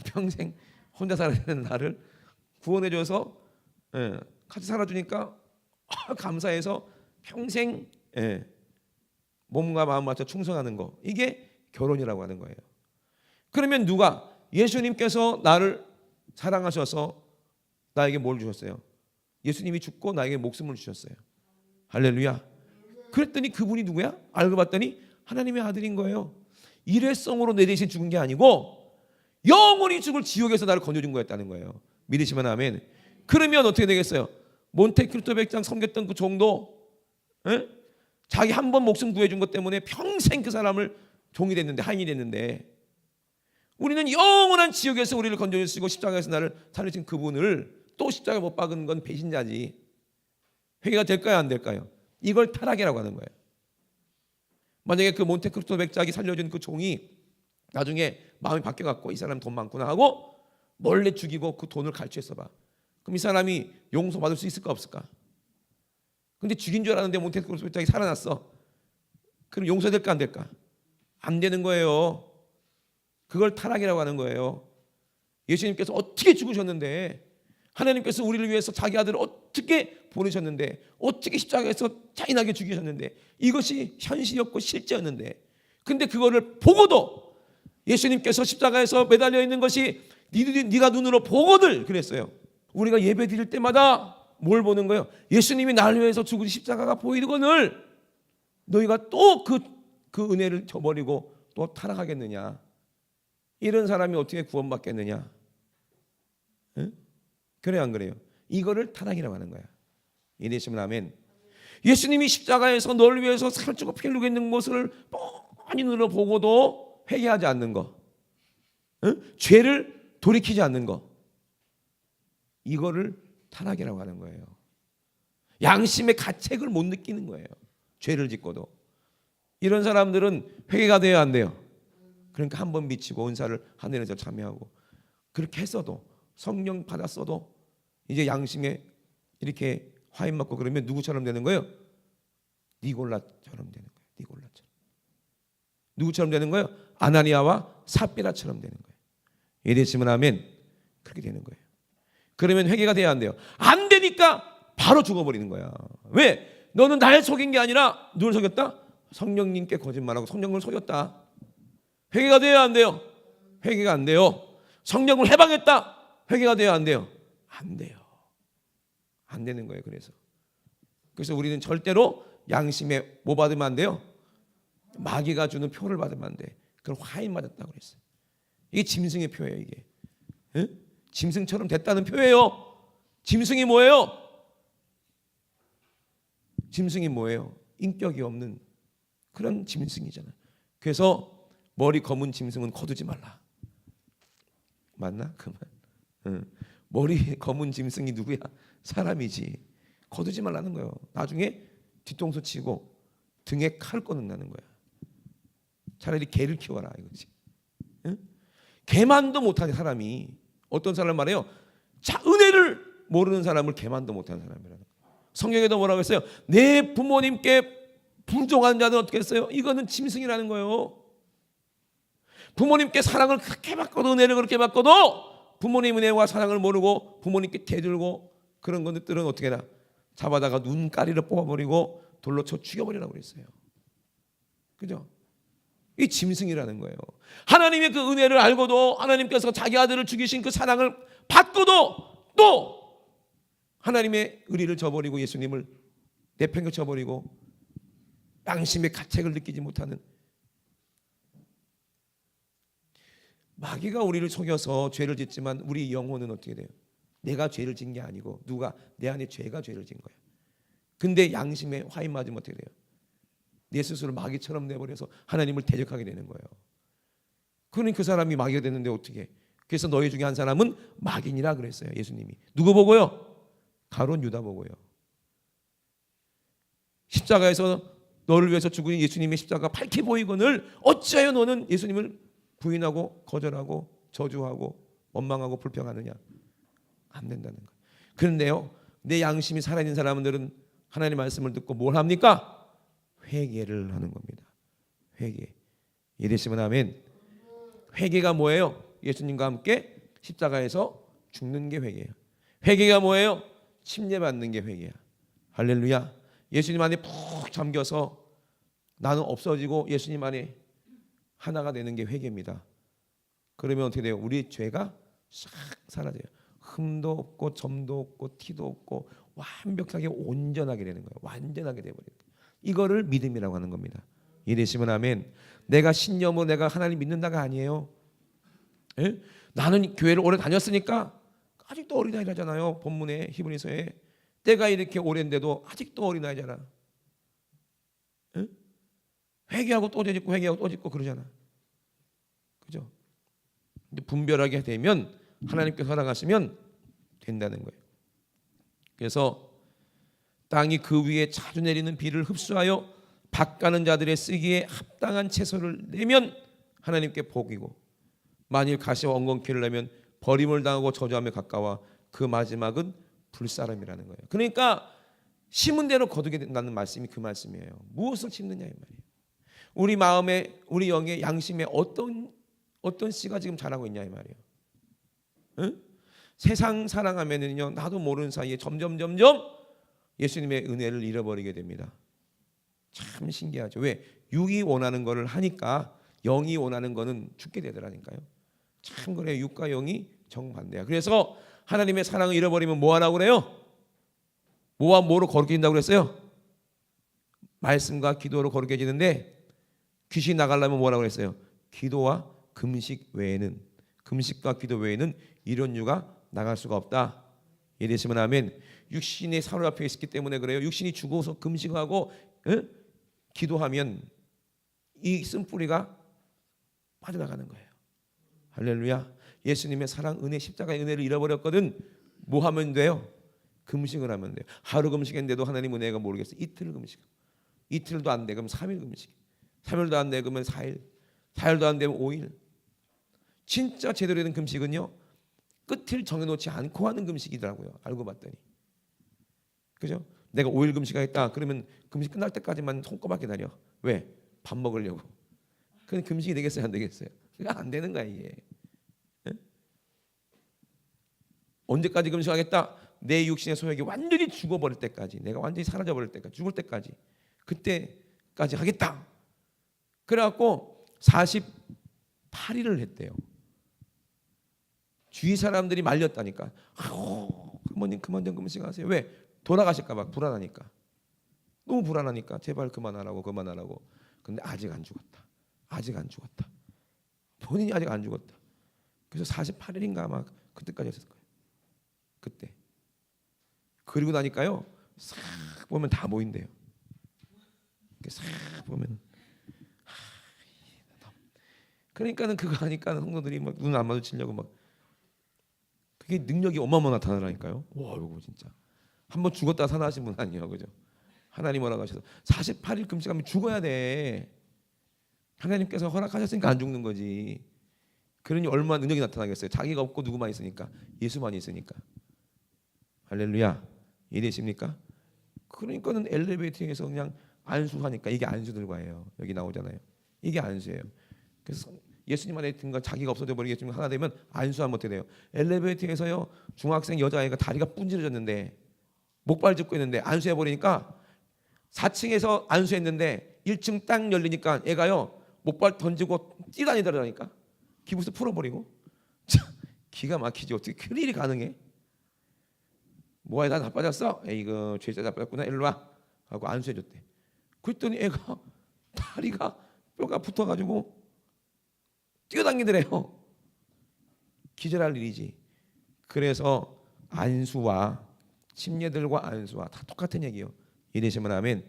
평생 혼자 살아야 되는 나를 구원해줘서 같이 살아주니까 감사해서 평생 몸과 마음 맞춰 충성하는 거, 이게 결혼이라고 하는 거예요. 그러면 누가 예수님께서 나를 사랑하셔서 나에게 뭘 주셨어요? 예수님이 죽고 나에게 목숨을 주셨어요. 할렐루야. 그랬더니 그분이 누구야? 알고 봤더니 하나님의 아들인 거예요. 일회성으로 내 대신 죽은 게 아니고 영원히 죽을 지옥에서 나를 건져준 거였다는 거예요. 믿으시면 아멘. 그러면 어떻게 되겠어요? 몬테크리스토 백작 섬겼던 그 종도 자기 한 번 목숨 구해준 것 때문에 평생 그 사람을 종이 됐는데, 하인이 됐는데, 우리는 영원한 지옥에서 우리를 건져주시고 십자가에서 나를 살리신 그분을 또 십자가에 못 박은 건 배신자지. 회개가 될까요, 안 될까요? 이걸 타락이라고 하는 거예요. 만약에 그 몬테크리스토 백작이 살려준 그 종이 나중에 마음이 바뀌어갖고 이 사람 돈 많구나 하고 몰래 죽이고 그 돈을 갈취했어 봐. 그럼 이 사람이 용서받을 수 있을까 없을까? 근데 죽인 줄 알았는데 몬테크리스토 백작이 살아났어. 그럼 용서될까 안 될까? 안 되는 거예요. 그걸 타락이라고 하는 거예요. 예수님께서 어떻게 죽으셨는데, 하나님께서 우리를 위해서 자기 아들을 어떻게 보내셨는데, 어떻게 십자가에서 잔인하게 죽이셨는데, 이것이 현실이었고 실제였는데, 근데 그거를 보고도 예수님께서 십자가에서 매달려 있는 것이 네가 눈으로 보거늘 그랬어요. 우리가 예배 드릴 때마다 뭘 보는 거예요? 예수님이 나를 위해서 죽으신 십자가가 보이거늘 너희가 또 그 은혜를 저버리고 또 타락하겠느냐? 이런 사람이 어떻게 구원받겠느냐? 응? 그래 안 그래요? 이거를 타락이라고 하는 거야. 이해되시면 아멘. 예수님이 십자가에서 너를 위해서 살찌고 피 흘리고 있는 것을 뻔히 눈으로 보고도 회개하지 않는 거, 응? 죄를 돌이키지 않는 거, 이거를 타락이라고 하는 거예요. 양심의 가책을 못 느끼는 거예요. 죄를 짓고도. 이런 사람들은 회개가 돼야 안 돼요. 그러니까 한 번 미치고 은사를 하늘에서 참여하고, 그렇게 했어도 성령 받았어도 이제 양심에 이렇게 화인 맞고 그러면 누구처럼 되는 거예요? 니골라처럼 되는 거예요. 니골라처럼. 누구처럼 되는 거예요? 아나니아와 삽비라처럼 되는 거예요. 이해되시면 아멘. 그렇게 되는 거예요. 그러면 회개가 돼야 안 돼요. 안 되니까 바로 죽어버리는 거야. 왜? 너는 날 속인 게 아니라 누굴 속였다? 성령님께 거짓말하고 성령을 속였다. 회개가 돼야 안 돼요. 회개가 안 돼요. 성령을 해방했다. 회개가 돼야 안 돼요. 안 돼요. 안 되는 거예요. 그래서 우리는 절대로 양심에 뭐 받으면 안 돼요? 마귀가 주는 표를 받으면 안 돼. 그걸 화인 맞았다고 그랬어요. 이게 짐승의 표예요. 이게 짐승처럼 됐다는 표예요. 짐승이 뭐예요? 짐승이 뭐예요? 인격이 없는 그런 짐승이잖아요. 그래서 머리 검은 짐승은 거두지 말라. 맞나? 그만. 머리 검은 짐승이 누구야? 사람이지. 거두지 말라는 거예요. 나중에 뒤통수 치고 등에 칼 꺼낸다는 거야. 차라리 개를 키워라 이거지. 개만도 못하는 사람이, 어떤 사람 말해요. 자, 은혜를 모르는 사람을 개만도 못하는 사람이라는 거예요. 성경에도 뭐라고 했어요? 내 부모님께 불종한 자는 어떻게 했어요? 이거는 짐승이라는 거예요. 부모님께 사랑을 그렇게 받고도, 은혜를 그렇게 받고도 부모님 은혜와 사랑을 모르고 부모님께 대들고 그런 것들은 어떻게 해라? 잡아다가 눈가리를 뽑아버리고 돌로 쳐 죽여버리라고 그랬어요. 그죠? 이 짐승이라는 거예요. 하나님의 그 은혜를 알고도 하나님께서 자기 아들을 죽이신 그 사랑을 받고도 또 하나님의 의리를 저버리고 예수님을 내팽개쳐버리고 양심의 가책을 느끼지 못하는, 마귀가 우리를 속여서 죄를 짓지만 우리 영혼은 어떻게 돼요? 내가 죄를 진 게 아니고 누가 내 안에 죄가 죄를 진 거야. 근데 양심에 화인 맞으면 어떻게 돼요? 내 스스로 마귀처럼 내버려서 하나님을 대적하게 되는 거예요. 그러니 그 사람이 마귀가 됐는데 어떻게? 그래서 너희 중에 한 사람은 마귀니라 그랬어요. 예수님이. 누구 보고요? 가룟 유다 보고요. 십자가에서 너를 위해서 죽은 예수님의 십자가 밝게 보이거늘 어찌하여 너는 예수님을 부인하고 거절하고 저주하고 원망하고 불평하느냐? 안 된다는 거예요. 그런데요, 내 양심이 살아있는 사람들은 하나님의 말씀을 듣고 뭘 합니까? 회개를 하는 겁니다. 회개. 이해되시면 아멘. 회개가 뭐예요? 예수님과 함께 십자가에서 죽는 게 회개예요. 회개가 뭐예요? 침례받는 게 회개야. 할렐루야. 예수님 안에 푹 잠겨서 나는 없어지고 예수님 안에 하나가 되는 게 회개입니다. 그러면 어떻게 돼요? 우리 죄가 싹 사라져요. 흠도 없고 점도 없고 티도 없고 완벽하게 온전하게 되는 거예요. 완전하게 되어버려요. 이거를 믿음이라고 하는 겁니다. 이해되시면 아멘. 내가 신념으로 내가 하나님 믿는다가 아니에요. 에? 나는 교회를 오래 다녔으니까 아직도 어린아이라잖아요. 본문에 히브리서에 때가 이렇게 오랜데도 아직도 어린아이잖아. 에? 회개하고 또 짓고 회개하고 또 짓고 그러잖아. 그죠? 근데 분별하게 되면 하나님께서 허락하시면 된다는 거예요. 그래서 땅이 그 위에 자주 내리는 비를 흡수하여 밭가는 자들의 쓰기에 합당한 채소를 내면 하나님께 복이고, 만일 가시와 엉겅퀴를 내면 버림을 당하고 저주하며 가까워 그 마지막은 불사름이라는 거예요. 그러니까 심은 대로 거두게 된다는 말씀이 그 말씀이에요. 무엇을 심느냐 이 말이에요. 우리 마음에, 우리 영의 양심에 어떤 씨가 지금 자라고 있냐 이 말이에요. 응? 세상 사랑하면은요, 나도 모르는 사이에 점점 예수님의 은혜를 잃어버리게 됩니다. 참 신기하죠. 왜? 육이 원하는 거를 하니까 영이 원하는 거는 죽게 되더라니까요. 참 그래요. 육과 영이 정반대야. 그래서 하나님의 사랑을 잃어버리면 뭐 하라고 그래요? 뭐와 뭐로 거룩해진다고 그랬어요? 말씀과 기도로 거룩해지는데, 귀신 나가려면 뭐라고 그랬어요? 기도와 금식 외에는, 금식과 기도 외에는 이런 유가 나갈 수가 없다. 이해되시면 아멘. 육신이 사로잡혀 있기 때문에 그래요. 육신이 죽어서 금식하고 기도하면 이 쓴뿌리가 빠져나가는 거예요. 할렐루야. 예수님의 사랑, 은혜, 십자가의 은혜를 잃어버렸거든. 뭐 하면 돼요? 금식을 하면 돼요. 하루 금식했는데도 하나님 은혜가 모르겠어요. 이틀 금식. 이틀도 안 돼. 그럼 3일 금식. 3일도 안 돼. 그러면 4일. 4일도 안 되면 5일. 진짜 제대로 된 금식은요, 끝을 정해놓지 않고 하는 금식이더라고요. 알고 봤더니. 그죠? 내가 5일 금식하겠다. 그러면 금식 끝날 때까지만 손꼽아 기다려. 왜? 밥 먹으려고. 그럼 금식이 되겠어요? 안 되겠어요? 그러니까 안 되는 거야 이게. 에? 언제까지 금식하겠다? 내 육신의 소욕이 완전히 죽어버릴 때까지, 내가 완전히 사라져버릴 때까지, 죽을 때까지, 그때까지 하겠다. 그래갖고 48일을 했대요. 주위 사람들이 말렸다니까. 부모님 그만 좀 금식하세요. 왜? 돌아가실까 봐 불안하니까. 너무 불안하니까 제발 그만하라고. 근데 아직 안 죽었다. 아직 안 죽었다. 본인이 아직 안 죽었다. 그래서 48일인가 아마 그때까지 했을 거예요. 그때. 그리고 나니까요, 싹 보면 다 모인대요. 싹 보면. 그러니까는 그거 하니까 성도들이 막 눈 안 마주치려고 막. 그게 능력이 어마어마 나타나라니까요. 와, 이거 진짜. 한번 죽었다 살아나신 분 아니에요, 그죠? 하나님 허락하셔서 48일 금식하면 죽어야 돼. 하나님께서 허락하셨으니까 안 죽는 거지. 그러니 얼마나 능력이 나타나겠어요. 자기가 없고 누구만 있으니까, 예수만 있으니까. 할렐루야. 이해되십니까? 그러니까는 엘리베이터에서 그냥 안수하니까, 이게 안수들과예요. 여기 나오잖아요. 이게 안수예요. 그래서 예수님 안에 있던 거 자기가 없어져 버리게 예수님 하나 되면 안수하면 어떻게 돼요? 엘리베이터에서요, 중학생 여자아이가 다리가 분질러졌는데 목발 짚고 있는데 안수해 버리니까 4층에서 안수했는데 1층 딱 열리니까 애가요 목발 던지고 뛰다니더라니까. 기부스 풀어버리고. 기가 막히지. 어떻게 그런 일이 가능해? 뭐야, 나 나빠졌어? 에이그 죄자 나빠졌구나. 일로 와 하고 안수해줬대. 그랬더니 애가 다리가 뼈가 붙어가지고 뛰어다니더래요. 기절할 일이지. 그래서 안수와 침례들과 안수와 다 똑같은 얘기예요. 이해되시면 아멘.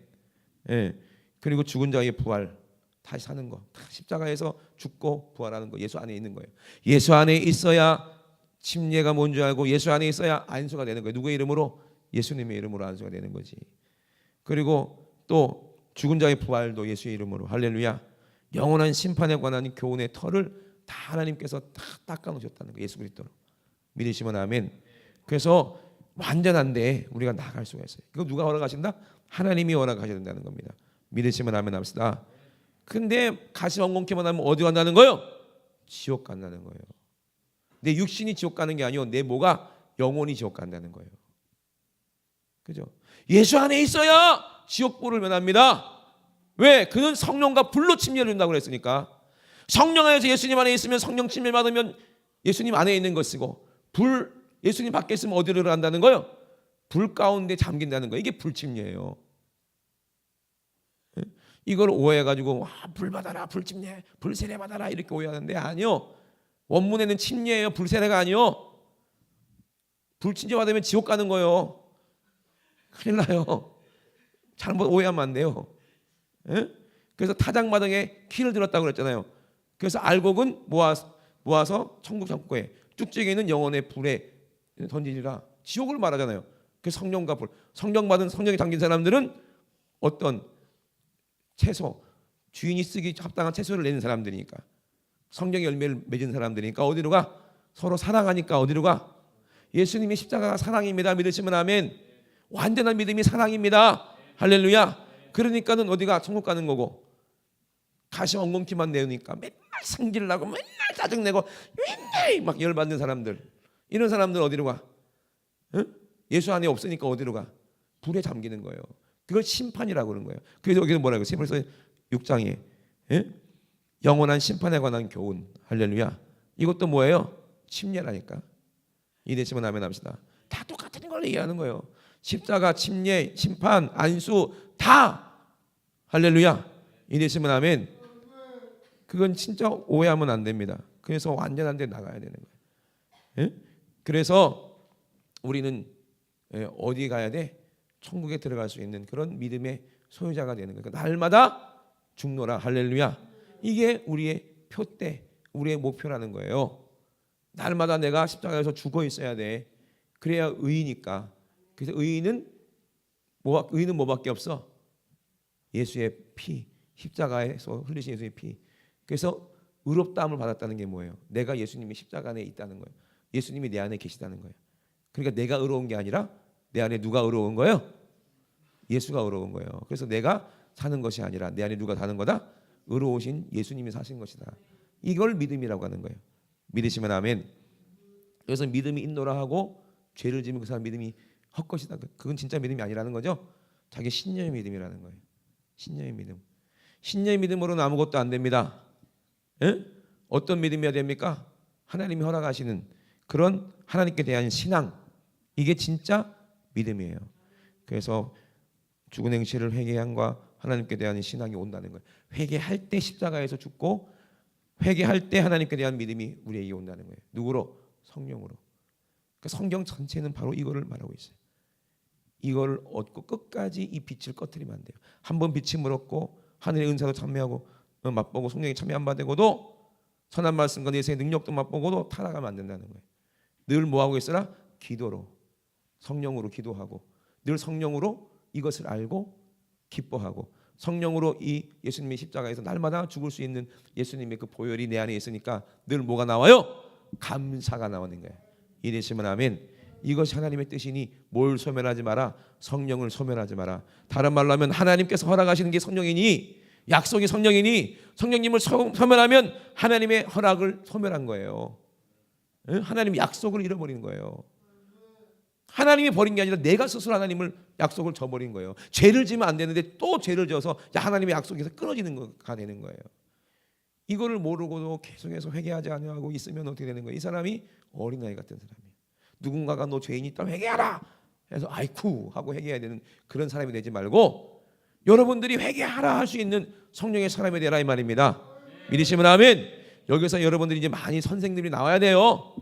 예. 그리고 죽은 자의 부활, 다시 사는 거, 다 십자가에서 죽고 부활하는 거, 예수 안에 있는 거예요. 예수 안에 있어야 침례가 뭔지 알고 예수 안에 있어야 안수가 되는 거예요. 누구의 이름으로? 예수님의 이름으로 안수가 되는 거지. 그리고 또 죽은 자의 부활도 예수의 이름으로. 할렐루야. 영원한 심판에 관한 교훈의 털을 다 하나님께서 다 닦아놓으셨다는 거예요. 예수 그리스도로. 믿으시면 아멘. 그래서 완전한데 우리가 나갈 수가 있어요. 이거 누가 허락하신다? 하나님이 허락하셔야 된다는 겁니다. 믿으시면 아멘 합시다. 근데 가시방공케만 하면 어디 간다는 거예요? 지옥 간다는 거예요. 내 육신이 지옥 가는 게 아니요, 내 뭐가 영혼이 지옥 간다는 거예요. 그죠? 예수 안에 있어야 지옥불을 면합니다. 왜? 그는 성령과 불로 침례를 준다고 그랬으니까. 성령 안에서 예수님 안에 있으면 성령 침례 받으면 예수님 안에 있는 것이고, 예수님 밖에 있으면 어디로 간다는 거예요? 불 가운데 잠긴다는 거예요. 이게 불침례예요. 이걸 오해해가지고 와, 불 받아라, 불침례, 불세례 받아라 이렇게 오해하는데 아니요. 원문에는 침례예요. 불세례가 아니요. 불침례 받으면 지옥 가는 거예요. 큰일 나요. 잘못 오해하면 안 돼요. 예? 그래서 타작마당에 키를 들었다고 그랬잖아요. 그래서 알곡은 모아서 천국 창고에, 쭉지기는 영혼의 불에 던지리라. 지옥을 말하잖아요. 그 성령과 불, 성령 받은 성령이 담긴 사람들은 어떤 채소, 주인이 쓰기 합당한 채소를 내는 사람들이니까, 성령의 열매를 맺은 사람들이니까 어디로 가? 서로 사랑하니까 어디로 가? 예수님의 십자가가 사랑입니다. 믿으시면 아멘. 완전한 믿음이 사랑입니다. 할렐루야. 그러니까는 어디가? 천국 가는 거고. 가시 엉겅퀴만 내우니까 맨날 성질 나고 맨날 짜증내고 맨날 막 열받는 사람들, 이런 사람들 어디로 가? 응? 예수 안에 없으니까 어디로 가? 불에 잠기는 거예요. 그걸 심판이라고 그러는 거예요. 그래서 여기는 뭐라고? 히브리서 6장에 영원한 심판에 관한 교훈. 할렐루야. 이것도 뭐예요? 침례라니까. 이해되시면 아멘 합시다. 다 똑같은 걸 얘기하는 거예요. 십자가, 침례, 심판, 안수 다. 할렐루야. 이해되시면 아멘. 그건 진짜 오해하면 안 됩니다. 그래서 완전한 데 나가야 되는 거예요. 그래서 우리는 어디 가야 돼? 천국에 들어갈 수 있는 그런 믿음의 소유자가 되는 거예요. 날마다 죽노라. 할렐루야. 이게 우리의 표대, 우리의 목표라는 거예요. 날마다 내가 십자가에서 죽어 있어야 돼. 그래야 의이니까. 그래서 의인은 뭐밖에 없어? 예수의 피, 십자가에서 흘리신 예수의 피. 그래서 의롭다함을 받았다는 게 뭐예요? 내가 예수님의 십자가 안에 있다는 거예요. 예수님이 내 안에 계시다는 거예요. 그러니까 내가 의로운 게 아니라 내 안에 누가 의로운 거예요? 예수가 의로운 거예요. 그래서 내가 사는 것이 아니라 내 안에 누가 사는 거다? 의로우신 예수님이 사신 것이다. 이걸 믿음이라고 하는 거예요. 믿으시면 아멘. 그래서 믿음이 있노라 하고 죄를 지으면 그 사람 믿음이 헛것이다. 그건 진짜 믿음이 아니라는 거죠. 자기 신념의 믿음이라는 거예요. 신념의 믿음. 신념의 믿음으로는 아무것도 안 됩니다. 에? 어떤 믿음이어야 됩니까? 하나님이 허락하시는 그런 하나님께 대한 신앙. 이게 진짜 믿음이에요. 그래서 죽은 행실을 회개함과 하나님께 대한 신앙이 온다는 거예요. 회개할 때 십자가에서 죽고 회개할 때 하나님께 대한 믿음이 우리에게 온다는 거예요. 누구로? 성령으로. 그러니까 성경 전체는 바로 이거를 말하고 있어요. 이걸 얻고 끝까지 이 빛을 꺼뜨리면 안 돼요. 한번 빛이 물었고 하늘의 은사도 참여하고 맛보고 성령이 참여 안 받고도 선한 말씀과 내세의 능력도 맛보고도 타락하면 안 된다는 거예요. 늘 뭐하고 있어라? 기도로, 성령으로 기도하고 늘 성령으로 이것을 알고 기뻐하고 성령으로 이 예수님의 십자가에서 날마다 죽을 수 있는 예수님의 그 보혈이 내 안에 있으니까 늘 뭐가 나와요? 감사가 나오는 거예요. 이래시면 아멘. 이것이 하나님의 뜻이니 뭘 소멸하지 마라? 성령을 소멸하지 마라. 다른 말로 하면 하나님께서 허락하시는 게 성령이니, 약속이 성령이니 성령님을 소멸하면 하나님의 허락을 소멸한 거예요. 하나님의 약속을 잃어버리는 거예요. 하나님이 버린 게 아니라 내가 스스로 하나님을 약속을 저버린 거예요. 죄를 지면 안 되는데 또 죄를 져서 하나님의 약속에서 끊어지는 거가 되는 거예요. 이거를 모르고도 계속해서 회개하지 않으려고 있으면 어떻게 되는 거예요? 이 사람이 어린아이 같은 사람이에요. 누군가가 너 죄인이 있다 회개하라 해서 아이쿠 하고 회개해야 되는 그런 사람이 되지 말고 여러분들이 회개하라 할 수 있는 성령의 사람이 되라 이 말입니다. 믿으시면 아멘. 여기서 여러분들이 이제 많이 선생님들이 나와야 돼요.